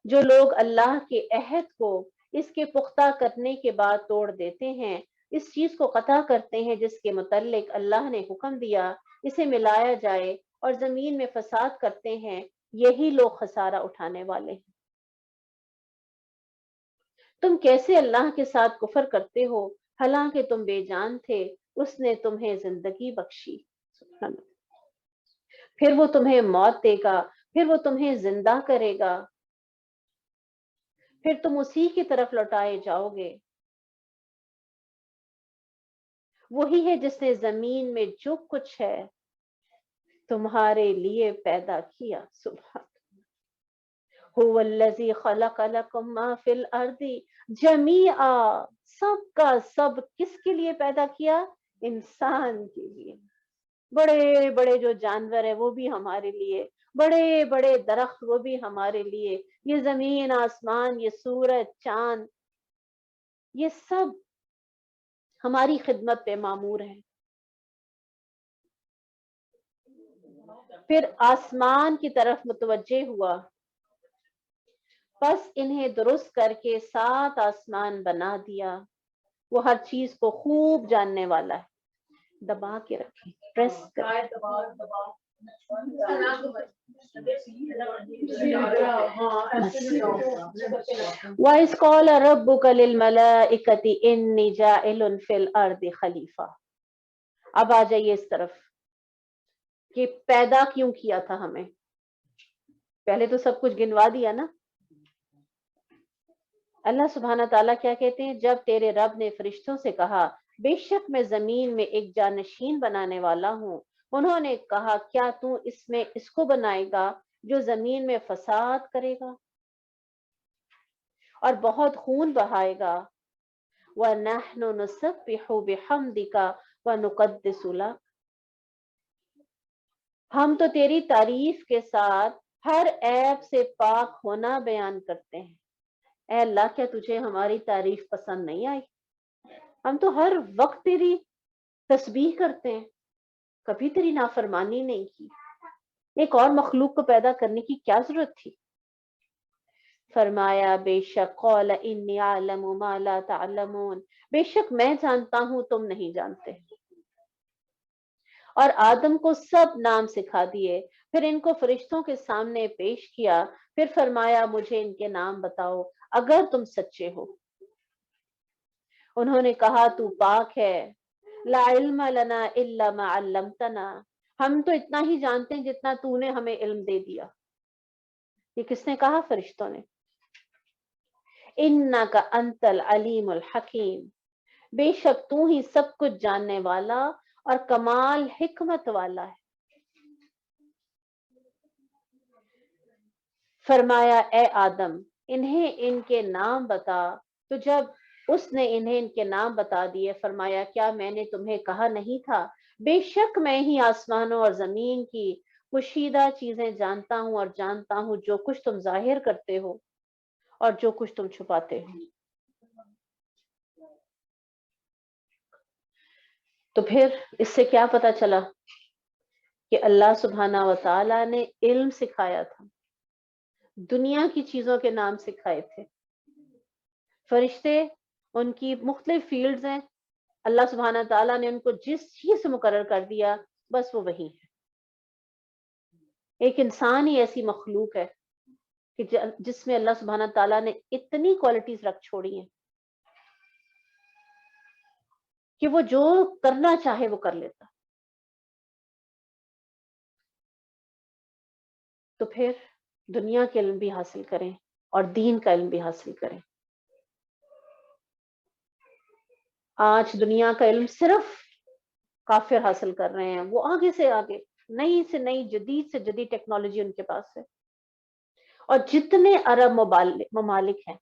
Speaker 1: جو لوگ اللہ کے عہد کو اس کے پختہ کرنے کے بعد توڑ دیتے ہیں، اس چیز کو قطع کرتے ہیں جس کے متعلق اللہ نے حکم دیا اسے ملایا جائے، اور زمین میں فساد کرتے ہیں، یہی لوگ خسارہ اٹھانے والے ہیں. تم کیسے اللہ کے ساتھ کفر کرتے ہو حالانکہ تم بے جان تھے، اس نے تمہیں زندگی بخشی، پھر وہ تمہیں موت دے گا، پھر وہ تمہیں زندہ کرے گا، پھر تم اسی کی طرف لوٹائے جاؤ گے. وہی ہے جس نے زمین میں جو کچھ ہے تمہارے لیے پیدا کیا. سبحان هو الذی خلق لکم ما فی الارض جمیعا، سب کا سب کس کے لیے پیدا کیا؟ انسان کے لیے. بڑے بڑے جو جانور ہیں وہ بھی ہمارے لیے، بڑے بڑے درخت وہ بھی ہمارے لیے، یہ زمین آسمان، یہ سورج چاند، یہ سب ہماری خدمت پہ مامور ہیں. پھر آسمان کی طرف متوجہ ہوا، پس انہیں درست کر کے 7 آسمان بنا دیا. وہ ہر چیز کو خوب جاننے والا ہے. دبا کے رکھیں، پریس کریں. وَإِذْ قَالَ رَبُّكَ لِلْمَلَائِكَةِ إِنِّي جَاعِلٌ فِي الْأَرْضِ خلیفہ. اب آ جائیے اس طرف کہ پیدا کیوں کیا تھا ہمیں. پہلے تو سب کچھ گنوا دیا نا. اللہ سبحانہ تعالیٰ کیا کہتے ہیں، جب تیرے رب نے فرشتوں سے کہا بے شک میں زمین میں ایک جانشین بنانے والا ہوں، انہوں نے کہا کیا تو اس میں اس کو بنائے گا جو زمین میں فساد کرے گا اور بہت خون بہائے گا. وَنَحْنُ نُسَبِّحُ بِحَمْدِكَ وَنُقَدِّسُ لَكَ، ہم تو تیری تعریف کے ساتھ ہر عیب سے پاک ہونا بیان کرتے ہیں. اے اللہ کیا تجھے ہماری تعریف پسند نہیں آئی؟ ہم تو ہر وقت تیری تسبیح کرتے ہیں، کبھی تیری نافرمانی نہیں کی. ایک اور مخلوق کو پیدا کرنے کی کیا ضرورت تھی؟ فرمایا بے شک قال انی اعلم ما لا تعلمون، بے شک میں جانتا ہوں تم نہیں جانتے، اور آدم کو سب نام سکھا دیے، پھر ان کو فرشتوں کے سامنے پیش کیا، پھر فرمایا مجھے ان کے نام بتاؤ اگر تم سچے ہو۔ انہوں نے کہا تو پاک ہے، لا علم لنا الا ما علمتنا، ہم تو اتنا ہی جانتے ہیں جتنا تو نے ہمیں علم دے دیا۔ یہ کس نے کہا؟ فرشتوں نے۔ انک انت العلیم الحکیم، بے شک تو ہی سب کچھ جاننے والا اور کمال حکمت والا ہے۔ فرمایا اے آدم انہیں ان کے نام بتا، تو جب اس نے انہیں ان کے نام بتا دیے، فرمایا کیا میں نے تمہیں کہا نہیں تھا، بے شک میں ہی آسمانوں اور زمین کی پوشیدہ چیزیں جانتا ہوں، اور جانتا ہوں جو کچھ تم ظاہر کرتے ہو اور جو کچھ تم چھپاتے ہو۔ تو پھر اس سے کیا پتا چلا کہ اللہ سبحانہ و تعالی نے علم سکھایا تھا، دنیا کی چیزوں کے نام سکھائے تھے۔ فرشتے ان کی مختلف فیلڈز ہیں، اللہ سبحانہ تعالیٰ نے ان کو جس چیز سے مقرر کر دیا بس وہ وہی ہے۔ ایک انسان ہی ایسی مخلوق ہے کہ جس میں اللہ سبحانہ تعالیٰ نے اتنی کوالٹیز رکھ چھوڑی ہیں کہ وہ جو کرنا چاہے وہ کر لیتا۔ تو پھر دنیا کے علم بھی حاصل کریں اور دین کا علم بھی حاصل کریں۔ آج دنیا کا علم صرف کافر حاصل کر رہے ہیں، وہ آگے سے آگے نئی سے نئی جدید سے جدید ٹیکنالوجی ان کے پاس ہے، اور جتنے عرب ممالک ہیں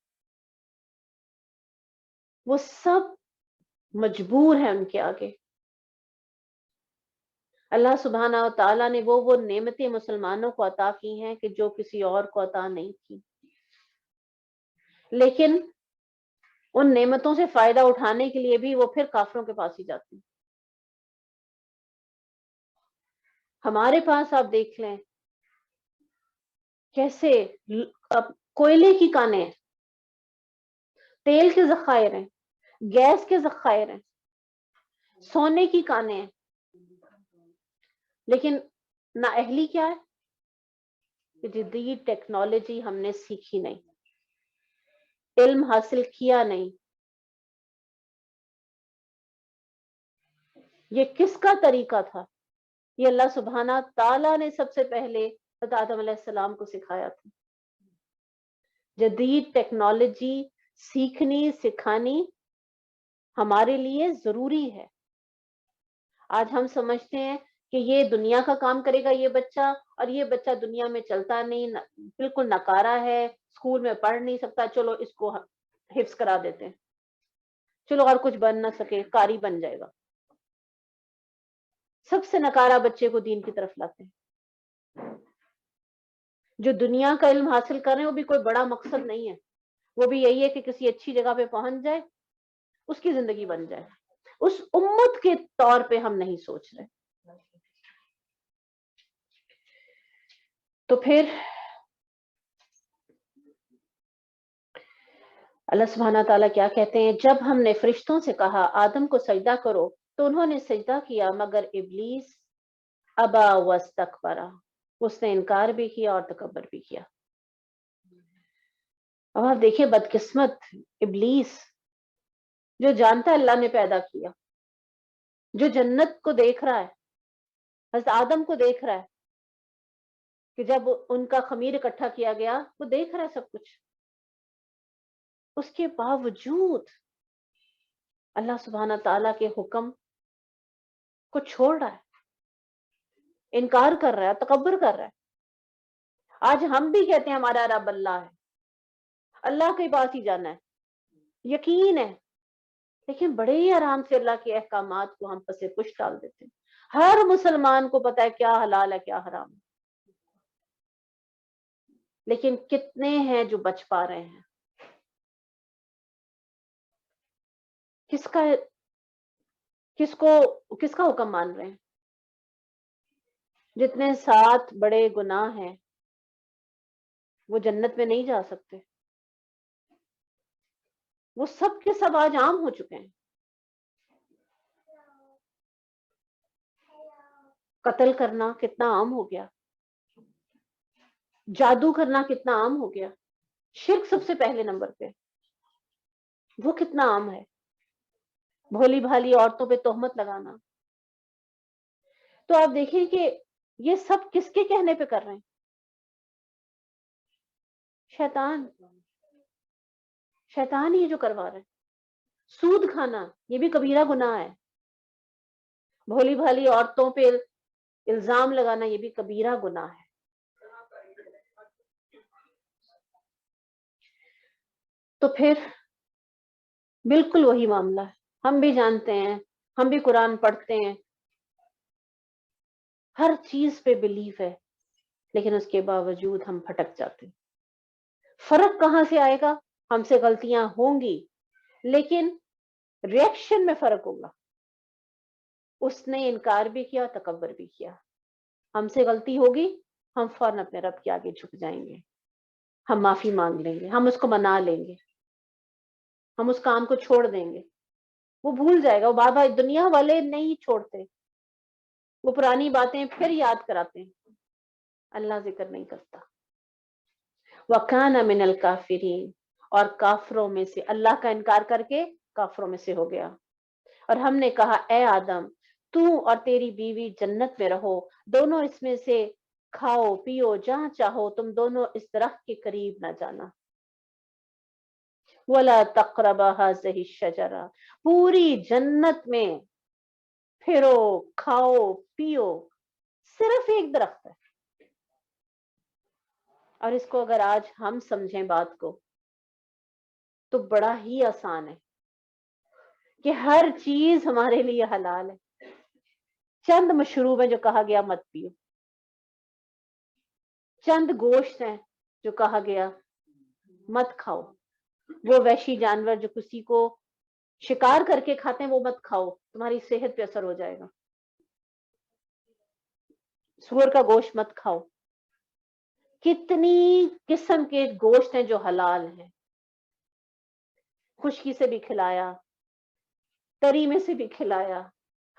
Speaker 1: وہ سب مجبور ہیں ان کے آگے۔ اللہ سبحانہ و تعالیٰ نے وہ نعمتیں مسلمانوں کو عطا کی ہیں کہ جو کسی اور کو عطا نہیں کی، لیکن ان نعمتوں سے فائدہ اٹھانے کے لیے بھی وہ پھر کافروں کے پاس ہی جاتے ہیں۔ ہمارے پاس آپ دیکھ لیں کیسے کوئلے کی کانیں ہیں، تیل کے ذخائر ہیں، گیس کے ذخائر ہیں، سونے کی کانیں ہیں، لیکن نااہلی کیا ہے کہ جدید ٹیکنالوجی ہم نے سیکھی نہیں، علم حاصل کیا نہیں۔ یہ کس کا طریقہ تھا؟ یہ اللہ سبحانہ تعالیٰ نے سب سے پہلے حضرت آدم علیہ السلام کو سکھایا تھا۔ جدید ٹیکنالوجی سیکھنی سکھانی ہمارے لیے ضروری ہے۔ آج ہم سمجھتے ہیں کہ یہ دنیا کا کام کرے گا یہ بچہ، اور یہ بچہ دنیا میں چلتا نہیں، بالکل نکارا ہے، اسکول میں پڑھ نہیں سکتا، چلو اس کو حفظ کرا دیتے ہیں، چلو اور کچھ بن نہ سکے قاری بن جائے گا۔ سب سے نکارا بچے کو دین کی طرف لاتے ہیں۔ جو دنیا کا علم حاصل کر رہے ہیں وہ بھی کوئی بڑا مقصد نہیں ہے، وہ بھی یہی ہے کہ کسی اچھی جگہ پہ پہنچ جائے، اس کی زندگی بن جائے۔ اس امت کے طور پہ ہم نہیں سوچ رہے۔ تو پھر اللہ سبحانہ تعالیٰ کیا کہتے ہیں؟ جب ہم نے فرشتوں سے کہا آدم کو سجدہ کرو تو انہوں نے سجدہ کیا، مگر ابلیس ابا واستکبر، اس نے انکار بھی کیا اور تکبر بھی کیا۔ اب آپ دیکھیں بدقسمت ابلیس، جو جانتا اللہ نے پیدا کیا، جو جنت کو دیکھ رہا ہے، حضرت آدم کو دیکھ رہا ہے کہ جب ان کا خمیر اکٹھا کیا گیا، وہ دیکھ رہا ہے سب کچھ، اس کے باوجود اللہ سبحانہ تعالیٰ کے حکم کو چھوڑ رہا ہے، انکار کر رہا ہے، تکبر کر رہا ہے۔ آج ہم بھی کہتے ہیں ہمارا رب اللہ ہے، اللہ کے پاس ہی جانا ہے، یقین ہے، لیکن بڑے ہی آرام سے اللہ کے احکامات کو ہم پسے پش ڈال دیتے ہیں۔ ہر مسلمان کو پتا ہے کیا حلال ہے کیا حرام ہے، لیکن کتنے ہیں جو بچ پا رہے ہیں؟ کس کا حکم مان رہے ہیں؟ جتنے 7 بڑے گناہ ہیں وہ جنت میں نہیں جا سکتے۔ وہ سب کے سب آج عام ہو چکے ہیں. قتل کرنا کتنا عام ہو گیا، جادو کرنا کتنا عام ہو گیا، شرک سب سے پہلے نمبر پہ وہ کتنا عام ہے، بھولی بھالی عورتوں پہ تہمت لگانا. تو آپ دیکھیں کہ یہ سب کس کے کہنے پہ کر رہے ہیں؟ شیطان. شیطان ہی جو کروا رہے ہیں. سود کھانا یہ بھی کبیرہ گناہ ہے. بھولی بھالی عورتوں پہ الزام لگانا یہ بھی کبیرہ گناہ ہے. تو پھر بالکل وہی معاملہ ہے. ہم بھی جانتے ہیں، ہم بھی قرآن پڑھتے ہیں، ہر چیز پہ بلیف ہے، لیکن اس کے باوجود ہم پھٹک جاتے ہیں. فرق کہاں سے آئے گا؟ ہم سے غلطیاں ہوں گی لیکن ریئیکشن میں فرق ہوگا. اس نے انکار بھی کیا، تکبر بھی کیا. ہم سے غلطی ہوگی، ہم فوراً اپنے رب کے آگے جھک جائیں گے، ہم معافی مانگ لیں گے، ہم اس کو منا لیں گے، ہم اس کام کو چھوڑ دیں گے. وہ بھول جائے گا. وہ بار بار دنیا والے نہیں چھوڑتے، وہ پرانی باتیں پھر یاد کراتے ہیں، اللہ ذکر نہیں کرتا. وَكَانَ مِنَ الْكَافِرِينَ، اور کافروں میں سے، اللہ کا انکار کر کے کافروں میں سے ہو گیا. اور ہم نے کہا اے آدم تو اور تیری بیوی جنت میں رہو، دونوں اس میں سے کھاؤ پیو جہاں چاہو، تم دونوں اس درخت کے قریب نہ جانا. وَلَا تَقْرَبَا هَٰذِهِ الشَّجَرَةَ، پوری جنت میں پھرو کھاؤ پیو، صرف ایک درخت ہے. اور اس کو اگر آج ہم سمجھیں بات کو تو بڑا ہی آسان ہے کہ ہر چیز ہمارے لیے حلال ہے. چند مشروب ہیں جو کہا گیا مت پیو، چند گوشت ہیں جو کہا گیا مت کھاؤ، وہ وحشی جانور جو کسی کو شکار کر کے کھاتے ہیں وہ مت کھاؤ، تمہاری صحت پہ اثر ہو جائے گا. سور کا گوشت مت کھاؤ. کتنی قسم کے گوشت ہیں جو حلال ہیں. خشکی سے بھی کھلایا، تری میں سے بھی کھلایا،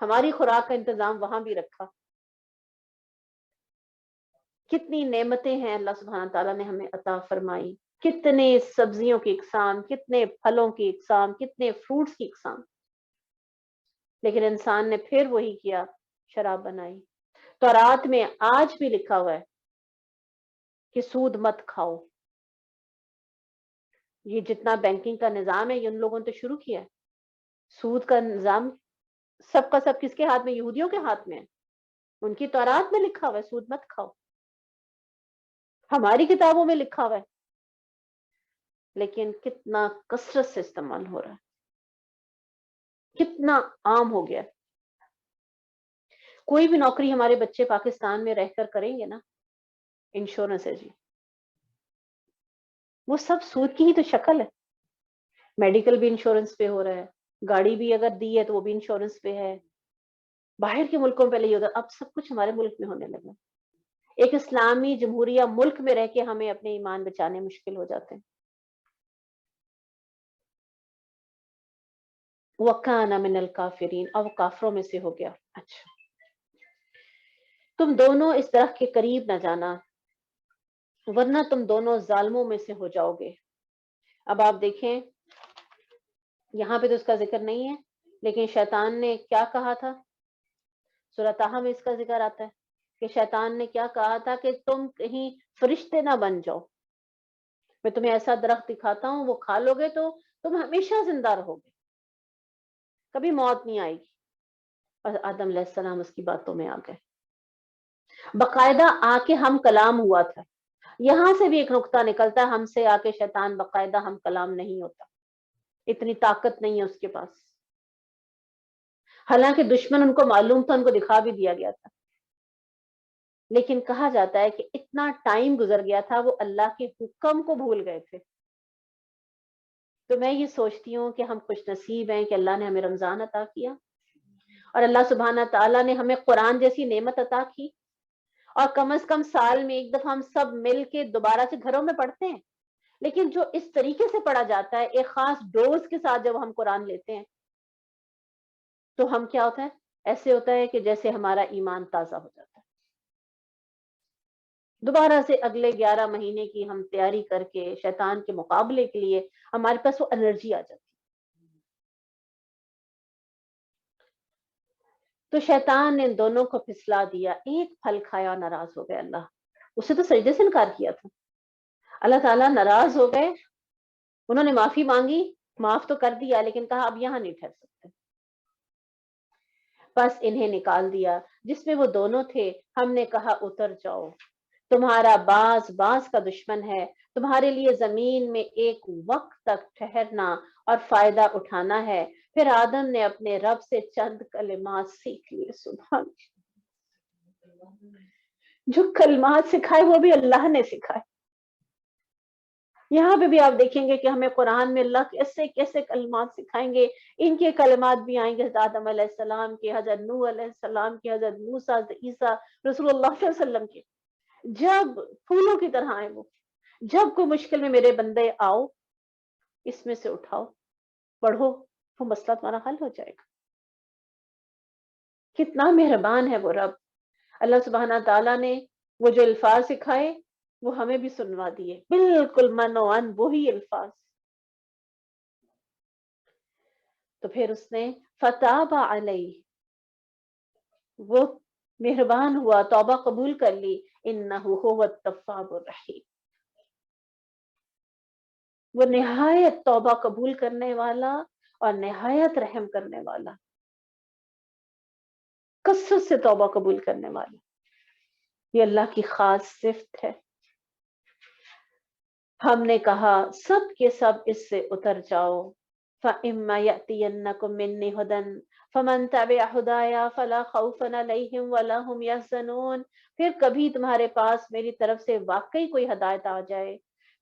Speaker 1: ہماری خوراک کا انتظام وہاں بھی رکھا. کتنی نعمتیں ہیں اللہ سبحانہ تعالیٰ نے ہمیں عطا فرمائی، کتنے سبزیوں کی اقسام، کتنے پھلوں کی اقسام، کتنے فروٹس کی اقسام. لیکن انسان نے پھر وہی کیا، شراب بنائی. تورات میں آج بھی لکھا ہوا ہے کہ سود مت کھاؤ. یہ جتنا بینکنگ کا نظام ہے یہ ان لوگوں نے تو شروع کیا ہے. سود کا نظام سب کا سب کس کے ہاتھ میں؟ یہودیوں کے ہاتھ میں ہے. ان کی تورات میں لکھا ہوا ہے سود مت کھاؤ، ہماری کتابوں میں لکھا ہوا ہے، لیکن کتنا کثرت سے استعمال ہو رہا ہے، کتنا عام ہو گیا ہے. کوئی بھی نوکری ہمارے بچے پاکستان میں رہ کر کریں گے نا، انشورنس ہے جی، وہ سب سود کی ہی تو شکل ہے. میڈیکل بھی انشورنس پہ ہو رہا ہے، گاڑی بھی اگر دی ہے تو وہ بھی انشورنس پہ ہے. باہر کے ملکوں پہ نہیں ہوتا، اب سب کچھ ہمارے ملک میں ہونے لگا. ایک اسلامی جمہوریہ ملک میں رہ کے ہمیں اپنے ایمان بچانے مشکل ہو جاتے ہیں. وَكَانَ مِنَ الْكَافِرِينَ، اور وہ کافروں میں سے ہو گیا. اچھا تم دونوں اس درخت کے قریب نہ جانا ورنہ تم دونوں ظالموں میں سے ہو جاؤ گے. اب آپ دیکھیں یہاں پہ تو اس کا ذکر نہیں ہے، لیکن شیطان نے کیا کہا تھا؟ سورۃ طٰہٰ میں اس کا ذکر آتا ہے کہ شیطان نے کیا کہا تھا کہ تم کہیں فرشتے نہ بن جاؤ، میں تمہیں ایسا درخت دکھاتا ہوں وہ کھا لو گے تو تم ہمیشہ زندہ رہو گے، کبھی موت نہیں آئے گی. اور آدم علیہ السلام اس کی باتوں میں آ گئے. باقاعدہ آ کے ہم کلام ہوا تھا. یہاں سے بھی ایک نقطہ نکلتا ہے، ہم سے آ کے شیطان باقاعدہ ہم کلام نہیں ہوتا، اتنی طاقت نہیں ہے اس کے پاس. حالانکہ دشمن ان کو معلوم تھا، ان کو دکھا بھی دیا گیا تھا، لیکن کہا جاتا ہے کہ اتنا ٹائم گزر گیا تھا وہ اللہ کے حکم کو بھول گئے تھے. تو میں یہ سوچتی ہوں کہ ہم خوش نصیب ہیں کہ اللہ نے ہمیں رمضان عطا کیا، اور اللہ سبحانہ تعالیٰ نے ہمیں قرآن جیسی نعمت عطا کی، اور کم از کم سال میں ایک دفعہ ہم سب مل کے دوبارہ سے گھروں میں پڑھتے ہیں. لیکن جو اس طریقے سے پڑھا جاتا ہے ایک خاص ڈوز کے ساتھ جب ہم قرآن لیتے ہیں تو ہم کیا ہوتا ہے، ایسے ہوتا ہے کہ جیسے ہمارا ایمان تازہ ہو جاتا ہے، دوبارہ سے اگلے 11 مہینے کی ہم تیاری کر کے شیطان کے مقابلے کے لیے ہمارے پاس وہ انرجی آ جاتی ہے۔ تو شیطان نے ان دونوں کو پھسلا دیا، ایک پھل کھایا اور ناراض ہو گئے اللہ، اسے تو سجدے سے انکار کیا تھا، اللہ تعالیٰ ناراض ہو گئے، انہوں نے معافی مانگی، معاف تو کر دیا لیکن کہا اب یہاں نہیں ٹھہر سکتے، بس انہیں نکال دیا۔ جس میں وہ دونوں تھے ہم نے کہا اتر جاؤ، تمہارا باز باز کا دشمن ہے، تمہارے لیے زمین میں ایک وقت تک ٹھہرنا اور فائدہ اٹھانا ہے۔ پھر آدم نے اپنے رب سے چند کلمات سیکھ لیے، سبحان، جو کلمات سکھائے وہ بھی اللہ نے سکھائے۔ یہاں پہ بھی آپ دیکھیں گے کہ ہمیں قرآن میں اللہ کیسے کیسے کلمات سکھائیں گے، ان کے کلمات بھی آئیں گے حضرت آدم علیہ السلام کے، حضرت نوح علیہ السلام کے، حضرت موسیٰ، عیسیٰ، رسول اللہ صلی اللہ علیہ وسلم کے، جب پھولوں کی طرح آئے وہ، جب کوئی مشکل میں میرے بندے آؤ، اس میں سے اٹھاؤ، پڑھو، وہ مسئلہ تمہارا حل ہو جائے گا۔ کتنا مہربان ہے وہ رب، اللہ سبحانہ تعالیٰ نے وہ جو الفاظ سکھائے وہ ہمیں بھی سنوا دیے، بالکل منوان وہی الفاظ۔ تو پھر اس نے فتاب علیہ، وہ مہربان ہوا، توبہ قبول کر لی، انہ هو التواب الرحیم، وہ نہایت توبہ قبول کرنے والا اور نہایت رحم کرنے والا، کثرت سے توبہ قبول کرنے والا، یہ اللہ کی خاص صفت ہے۔ ہم نے کہا سب کے سب اس سے اتر جاؤ، فَإِمَّا يَأْتِيَنَّكُم مِّنِّي هُدًى فَمَن تَبِعَ هُدَايَ فَلَا خَوْفٌ عَلَيْهِمْ وَلَا هُمْ يَحْزَنُونَ، پھر کبھی تمہارے پاس میری طرف سے واقعی کوئی ہدایت آ جائے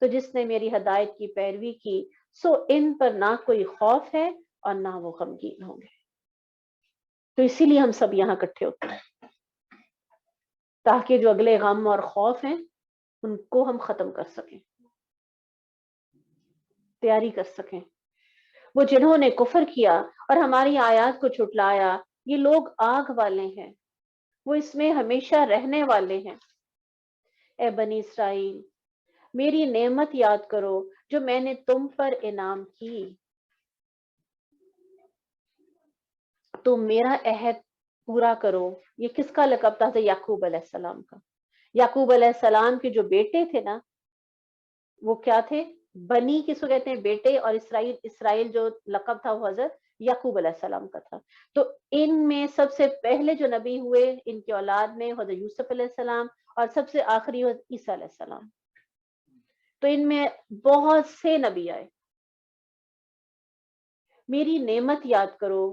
Speaker 1: تو جس نے میری ہدایت کی پیروی کی سو ان پر نہ کوئی خوف ہے اور نہ وہ غمگین ہوں گے۔ تو اسی لیے ہم سب یہاں اکٹھے ہوتے ہیں تاکہ جو اگلے غم اور خوف ہیں ان کو ہم ختم کر سکیں، تیاری کر سکیں۔ وہ جنہوں نے کفر کیا اور ہماری آیات کو چھٹلایا یہ لوگ آگ والے ہیں، وہ اس میں ہمیشہ رہنے والے ہیں۔ اے بنی اسرائیل، میری نعمت یاد کرو جو میں نے تم پر انعام کی، تم میرا عہد پورا کرو۔ یہ کس کا لقب تھا؟ یعقوب علیہ السلام کا۔ یعقوب علیہ السلام کے جو بیٹے تھے نا وہ کیا تھے؟ بنی کس کو کہتے ہیں؟ بیٹے، اور اسرائیل، اسرائیل جو لقب تھا وہ حضرت یعقوب علیہ السلام کا تھا۔ تو ان میں سب سے پہلے جو نبی ہوئے ان کی اولاد میں حضرت یوسف علیہ السلام، اور سب سے آخری حضرت عیسیٰ علیہ السلام۔ تو ان میں بہت سے نبی آئے۔ میری نعمت یاد کرو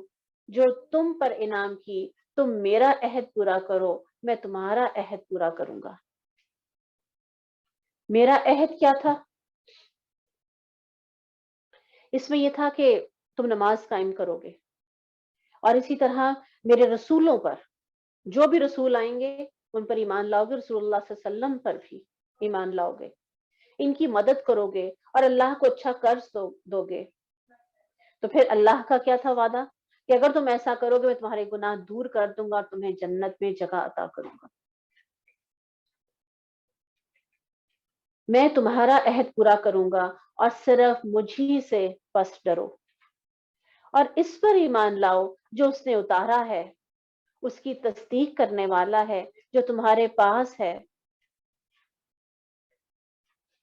Speaker 1: جو تم پر انعام کی، تم میرا عہد پورا کرو، میں تمہارا عہد پورا کروں گا۔ میرا عہد کیا تھا؟ اس میں یہ تھا کہ تم نماز قائم کرو گے، اور اسی طرح میرے رسولوں پر، جو بھی رسول آئیں گے ان پر ایمان لاؤ گے، رسول اللہ صلی اللہ علیہ وسلم پر بھی ایمان لاؤ گے، ان کی مدد کرو گے اور اللہ کو اچھا قرض دو گے۔ تو پھر اللہ کا کیا تھا وعدہ کہ اگر تم ایسا کرو گے میں تمہارے گناہ دور کر دوں گا اور تمہیں جنت میں جگہ عطا کروں گا۔ میں تمہارا عہد پورا کروں گا اور صرف مجھی سے بس ڈرو، اور اس پر ایمان لاؤ جو اس نے اتارا ہے، اس کی تصدیق کرنے والا ہے جو تمہارے پاس ہے۔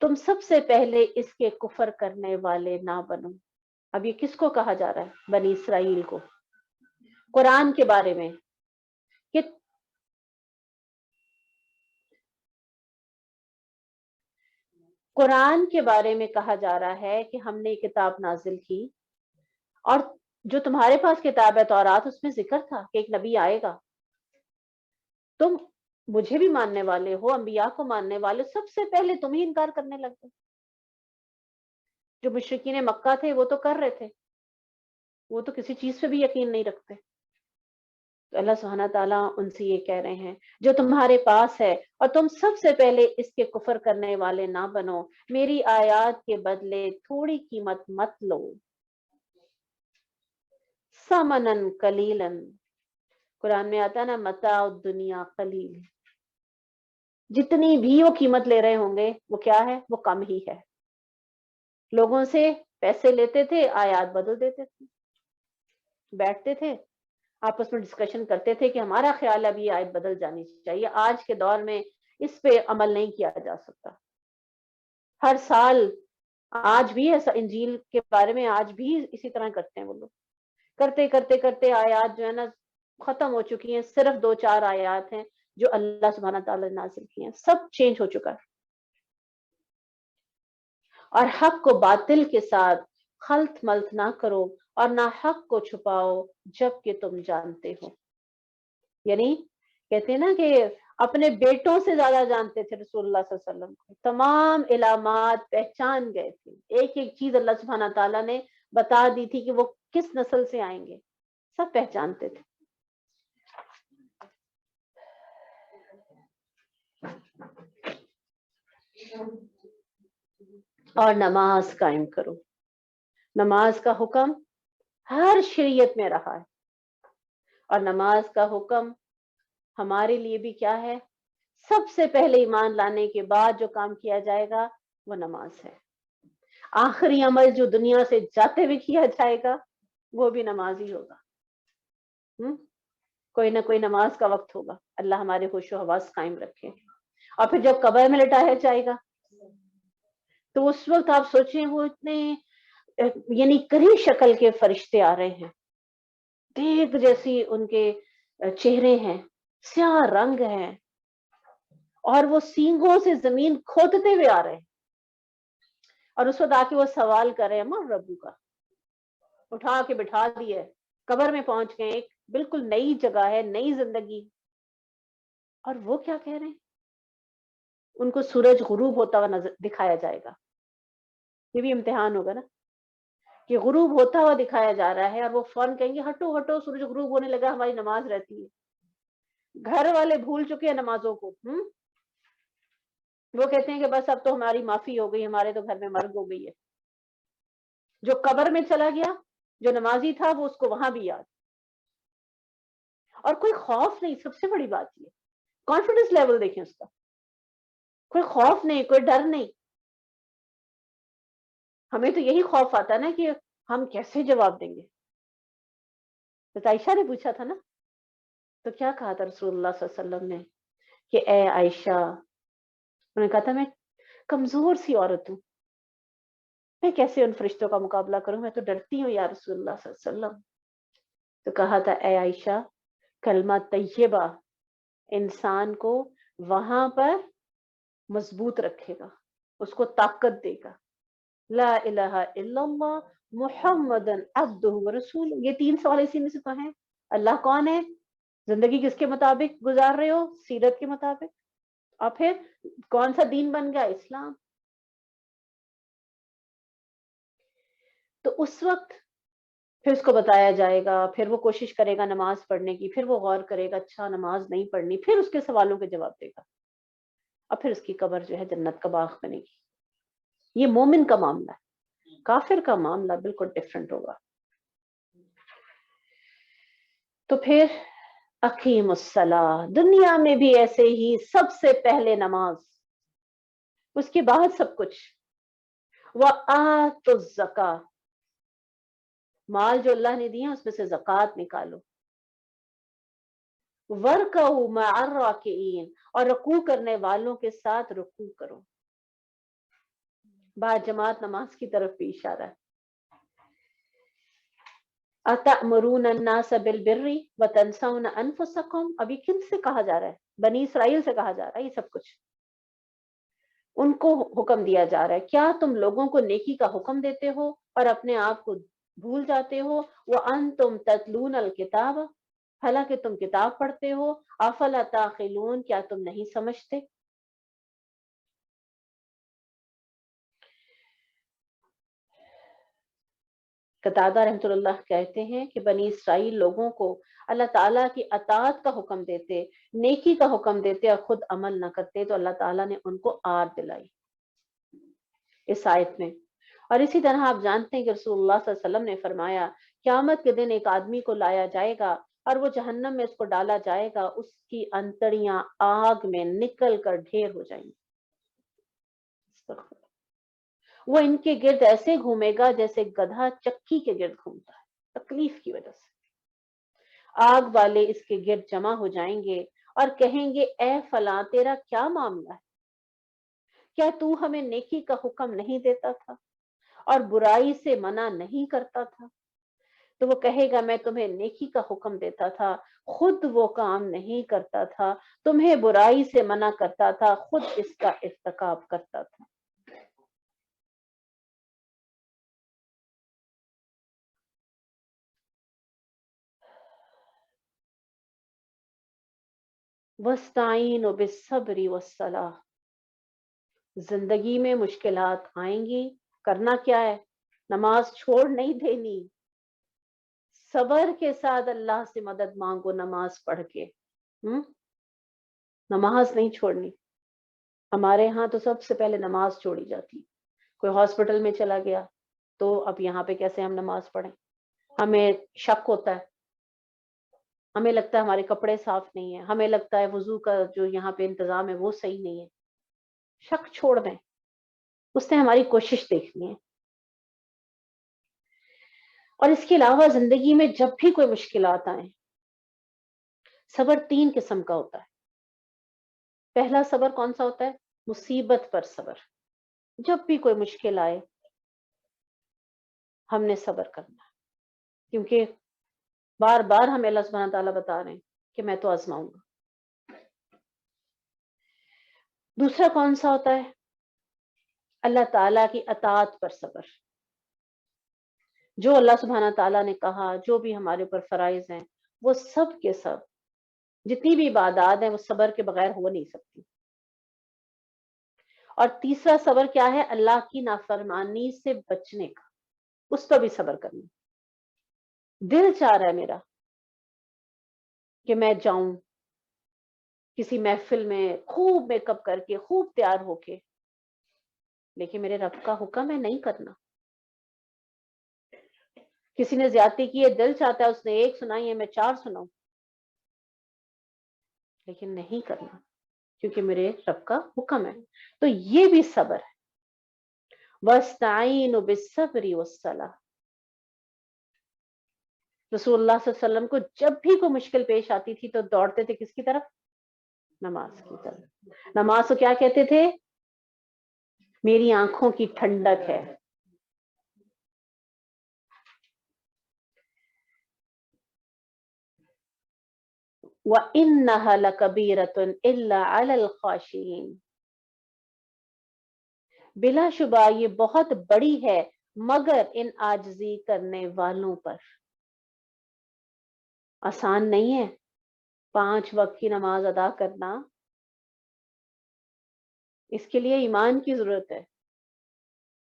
Speaker 1: تم سب سے پہلے اس کے کفر کرنے والے نہ بنو۔ اب یہ کس کو کہا جا رہا ہے؟ بنی اسرائیل کو، قرآن کے بارے میں، کہ قرآن کے بارے میں کہا جا رہا ہے کہ ہم نے کتاب نازل کی، اور جو تمہارے پاس کتاب ہے تورات، اس میں ذکر تھا کہ ایک نبی آئے گا، تم مجھے بھی ماننے والے ہو، انبیاء کو ماننے والے، سب سے پہلے تم ہی انکار کرنے لگ گئے۔ جو مشرکین مکہ تھے وہ تو کر رہے تھے، وہ تو کسی چیز پہ بھی یقین نہیں رکھتے، تو اللہ سبحانہ تعالیٰ ان سے یہ کہہ رہے ہیں جو تمہارے پاس ہے اور تم سب سے پہلے اس کے کفر کرنے والے نہ بنو، میری آیات کے بدلے تھوڑی قیمت مت لو، سمنن قلیلن، قرآن میں آتا ہے نا متاع الدنیا قلیل، جتنی بھی وہ قیمت لے رہے ہوں گے وہ کیا ہے، وہ کم ہی ہے. لوگوں سے پیسے لیتے تھے، آیات بدل دیتے تھے، بیٹھتے تھے آپس میں ڈسکشن کرتے تھے کہ ہمارا خیال اب یہ آیت بدل جانی چاہیے. آج کے دور میں اس پہ عمل نہیں کیا جا سکتا. ہر سال آج بھی ایسا انجیل کے بارے میں آج بھی اسی طرح کرتے ہیں وہ لوگ، کرتے کرتے کرتے آیات جو ہے نا ختم ہو چکی ہیں، صرف 2-4 آیات ہیں جو اللہ سبحانہ تعالیٰ نے نازل کی ہیں، سب چینج ہو چکا ہے. اور حق کو باطل کے ساتھ خلط ملط نہ کرو اور نہ حق کو چھپاؤ جب کہ تم جانتے ہو. یعنی کہتے ہیں نا کہ اپنے بیٹوں سے زیادہ جانتے تھے رسول اللہ صلی اللہ علیہ وسلم کو، تمام علامات پہچان گئے تھے، ایک ایک چیز اللہ سبحانہ تعالیٰ نے بتا دی تھی کہ وہ کس نسل سے آئیں گے، سب پہچانتے تھے. اور نماز قائم کرو. نماز کا حکم ہر شریعت میں رہا ہے، اور نماز کا حکم ہمارے لیے بھی کیا ہے، سب سے پہلے ایمان لانے کے بعد جو کام کیا جائے گا وہ نماز ہے. آخری عمل جو دنیا سے جاتے ہوئے کیا جائے گا وہ بھی نماز ہی ہوگا. کوئی نہ کوئی نماز کا وقت ہوگا. اللہ ہمارے ہوش و حواس قائم رکھے. اور پھر جب قبر میں لٹایا جائے گا تو اس وقت آپ سوچیں وہ اتنے یعنی کری شکل کے فرشتے آ رہے ہیں، دیگ جیسی ان کے چہرے ہیں، سیاہ رنگ ہے، اور وہ سینگوں سے زمین کھودتے ہوئے آ رہے ہیں. اور اس وقت آ کے وہ سوال کر رہے ہیں من ربو کا، اٹھا کے بٹھا دیے، قبر میں پہنچ گئے، ایک بالکل نئی جگہ ہے، نئی زندگی. اور وہ کیا کہہ رہے ہیں، ان کو سورج غروب ہوتا ہوا دکھایا جائے گا. یہ بھی امتحان ہوگا نا کہ غروب ہوتا ہوا دکھایا جا رہا ہے، اور وہ فوراً کہیں گے ہٹو ہٹو سورج غروب ہونے لگا، ہماری نماز رہتی ہے. گھر والے بھول چکے ہیں نمازوں کو. وہ کہتے ہیں کہ بس اب تو ہماری معافی ہو گئی، ہمارے تو گھر میں مرگ ہو گئی ہے. جو قبر میں چلا گیا جو نمازی تھا وہ اس کو وہاں بھی یاد. اور کوئی خوف نہیں، سب سے بڑی بات یہ کانفیڈنس لیول دیکھیں اس کا، کوئی خوف نہیں، کوئی ڈر نہیں. ہمیں تو یہی خوف آتا نا کہ ہم کیسے جواب دیں گے. تو عائشہ نے پوچھا تھا نا، تو کیا کہا تھا رسول اللہ صلی اللہ علیہ وسلم نے کہ اے عائشہ، انہوں نے کہا تھا میں کمزور سی عورت ہوں، میں کیسے ان فرشتوں کا مقابلہ کروں، میں تو ڈرتی ہوں یا رسول اللہ صلی اللہ علیہ وسلم. تو کہا تھا اے عائشہ، کلمہ طیبہ انسان کو وہاں پر مضبوط رکھے گا، اس کو طاقت دے گا. لا الہ الا اللہ محمد عبدہ ورسولہ، یہ 3 سوال اسی میں سے تو ہیں. اللہ کون ہے، زندگی کس کے مطابق گزار رہے ہو، سیرت کے مطابق، اور پھر کون سا دین بن گیا، اسلام. تو اس وقت پھر اس کو بتایا جائے گا، پھر وہ کوشش کرے گا نماز پڑھنے کی، پھر وہ غور کرے گا اچھا نماز نہیں پڑھنی، پھر اس کے سوالوں کے جواب دے گا، اور پھر اس کی قبر جو ہے جنت کا باغ بنے گی. یہ مومن کا معاملہ ہے، کافر کا معاملہ بالکل ڈفرینٹ ہوگا. تو پھر اقیم الصلاۃ، دنیا میں بھی ایسے ہی سب سے پہلے نماز، اس کے بعد سب کچھ. وآتوا الزکاۃ، مال جو اللہ نے دیا اس میں سے زکوٰۃ نکالو. وَارْكَعُوا مَعَ الرَّاكِعِينَ، اور رکوع کرنے والوں کے ساتھ رکوع کرو. با جماعت نماز کی طرف بھی اشارہ ہے. اَتَأْمُرُونَ النَّاسَ بِالْبِرِّ وَتَنْسَوْنَ أَنفُسَكُمْ، ابھی کن سے کہا جا رہا ہے، بنی اسرائیل سے کہا جا رہا ہے. یہ سب کچھ ان کو حکم دیا جا رہا ہے، کیا تم لوگوں کو نیکی کا حکم دیتے ہو اور اپنے آپ کو بھول جاتے ہو. وَأَنْتُمْ تَتْلُونَ الْكِتَابَ، حالانکہ تم کتاب پڑھتے ہو. أَفَلَا تَعْقِلُونَ، کیا تم نہیں سمجھتے. قتادہ رحمۃ اللہ کہتے ہیں کہ بنی اسرائیل لوگوں کو اللہ تعالیٰ کی اطاعت کا حکم دیتے، نیکی کا حکم دیتے اور خود عمل نہ کرتے تو اللہ تعالیٰ نے ان کو آر دلائی اس آیت میں۔ اور اسی طرح آپ جانتے ہیں کہ رسول اللہ صلی اللہ علیہ وسلم نے فرمایا قیامت کے دن ایک آدمی کو لایا جائے گا اور وہ جہنم میں اس کو ڈالا جائے گا، اس کی انتڑیاں آگ میں نکل کر ڈھیر ہو جائیں گی، وہ ان کے گرد ایسے گھومے گا جیسے گدھا چکی کے گرد گھومتا ہے، تکلیف کی وجہ سے۔ آگ والے اس کے گرد جمع ہو جائیں گے اور کہیں گے اے فلاں تیرا کیا معاملہ ہے، کیا تو ہمیں نیکی کا حکم نہیں دیتا تھا اور برائی سے منع نہیں کرتا تھا؟ تو وہ کہے گا میں تمہیں نیکی کا حکم دیتا تھا، خود وہ کام نہیں کرتا تھا، تمہیں برائی سے منع کرتا تھا، خود اس کا ارتکاب کرتا تھا۔ وَاسْتَعِینُوا بِالصَّبْرِ وَالصَّلَاةِ، زندگی میں مشکلات آئیں گی، کرنا کیا ہے؟ نماز چھوڑ نہیں دینی، صبر کے ساتھ اللہ سے مدد مانگو نماز پڑھ کے، نماز نہیں چھوڑنی۔ ہمارے ہاں تو سب سے پہلے نماز چھوڑی جاتی، کوئی ہاسپٹل میں چلا گیا تو اب یہاں پہ کیسے ہم نماز پڑھیں، ہمیں شک ہوتا ہے، ہمیں لگتا ہے ہمارے کپڑے صاف نہیں ہیں، ہمیں لگتا ہے وضو کا جو یہاں پہ انتظام ہے وہ صحیح نہیں ہے۔ شک چھوڑ دیں، اس نے ہماری کوشش دیکھنی ہے۔ اور اس کے علاوہ زندگی میں جب بھی کوئی مشکلات آئیں، صبر 3 قسم کا ہوتا ہے۔ پہلا صبر کون سا ہوتا ہے؟ مصیبت پر صبر، جب بھی کوئی مشکل آئے ہم نے صبر کرنا ہے، کیونکہ بار بار ہمیں اللہ سبحانہ تعالیٰ بتا رہے ہیں کہ میں تو آزماؤں گا۔ دوسرا کون سا ہوتا ہے؟ اللہ تعالیٰ کی اطاعت پر صبر، جو اللہ سبحانہ تعالیٰ نے کہا، جو بھی ہمارے اوپر فرائض ہیں وہ سب کے سب، جتنی بھی عبادات ہیں وہ صبر کے بغیر ہو نہیں سکتی۔ اور تیسرا صبر کیا ہے؟ اللہ کی نافرمانی سے بچنے کا، اس پر بھی صبر کرنا۔ دل چاہ رہا ہے میرا کہ میں جاؤں کسی محفل میں خوب میک اپ کر کے، خوب تیار ہو کے، لیکن میرے رب کا حکم ہے نہیں کرنا۔ کسی نے زیادتی کی ہے، دل چاہتا ہے اس نے 1 سنائی ہے میں 4 سناؤں، لیکن نہیں کرنا کیونکہ میرے رب کا حکم ہے۔ تو یہ بھی صبر ہے۔ وَاسْتَعِینُوا بِالصَّبْرِ وَالصَّلَاةِ، رسول اللہ صلی اللہ علیہ وسلم کو جب بھی کوئی مشکل پیش آتی تھی تو دوڑتے تھے کس کی طرف؟ نماز کی طرف۔ نماز کو کیا کہتے تھے؟ میری آنکھوں کی ٹھنڈک ہے۔ وَإِنَّهَا لَكَبِيرَةٌ إِلَّا عَلَى الْخَاشِعِينَ، بلا شبہ یہ بہت بڑی ہے مگر ان عاجزی کرنے والوں پر۔ آسان نہیں ہے 5 وقت کی نماز ادا کرنا، اس کے لیے ایمان کی ضرورت ہے،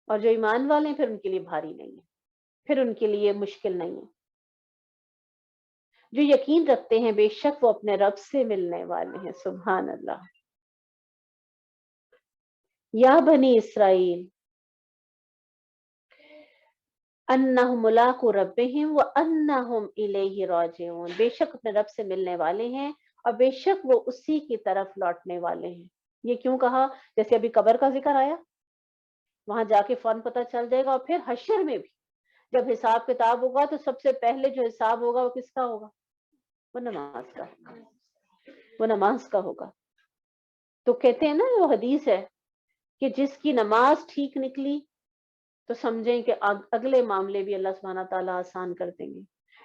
Speaker 1: اور جو ایمان والے ہیں پھر ان کے لیے بھاری نہیں ہے، پھر ان کے لیے مشکل نہیں ہے۔ جو یقین رکھتے ہیں بے شک وہ اپنے رب سے ملنے والے ہیں۔ سبحان اللہ۔ یا بنی اسرائیل انہم ملاقو ربہم وانہم الیہ راجعون، بے شک اپنے رب سے ملنے والے ہیں اور بے شک وہ اسی کی طرف لوٹنے والے ہیں۔ یہ کیوں کہا؟ جیسے ابھی قبر کا ذکر آیا، وہاں جا کے فوراً پتہ چل جائے گا، اور پھر حشر میں بھی جب حساب کتاب ہوگا تو سب سے پہلے جو حساب ہوگا وہ کس کا ہوگا؟ وہ نماز کا، وہ نماز کا ہوگا۔ تو کہتے ہیں نا وہ حدیث ہے کہ جس کی نماز ٹھیک نکلی تو سمجھیں کہ اگلے معاملے بھی اللہ سبحانہ تعالیٰ آسان کر دیں گے۔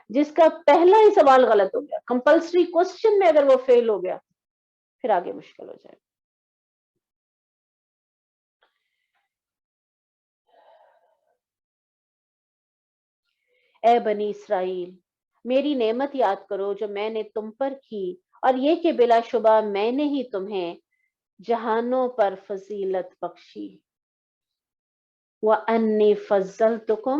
Speaker 1: جس کا پہلا ہی سوال غلط ہو گیا، کمپلسری کوسچن میں اگر وہ فیل ہو گیا پھر آگے مشکل ہو جائے گا۔ اے بنی اسرائیل میری نعمت یاد کرو جو میں نے تم پر کی، اور یہ کہ بلا شبہ میں نے ہی تمہیں جہانوں پر فضیلت بخشی۔ وَأَنِّي فَضَّلْتُكُمْ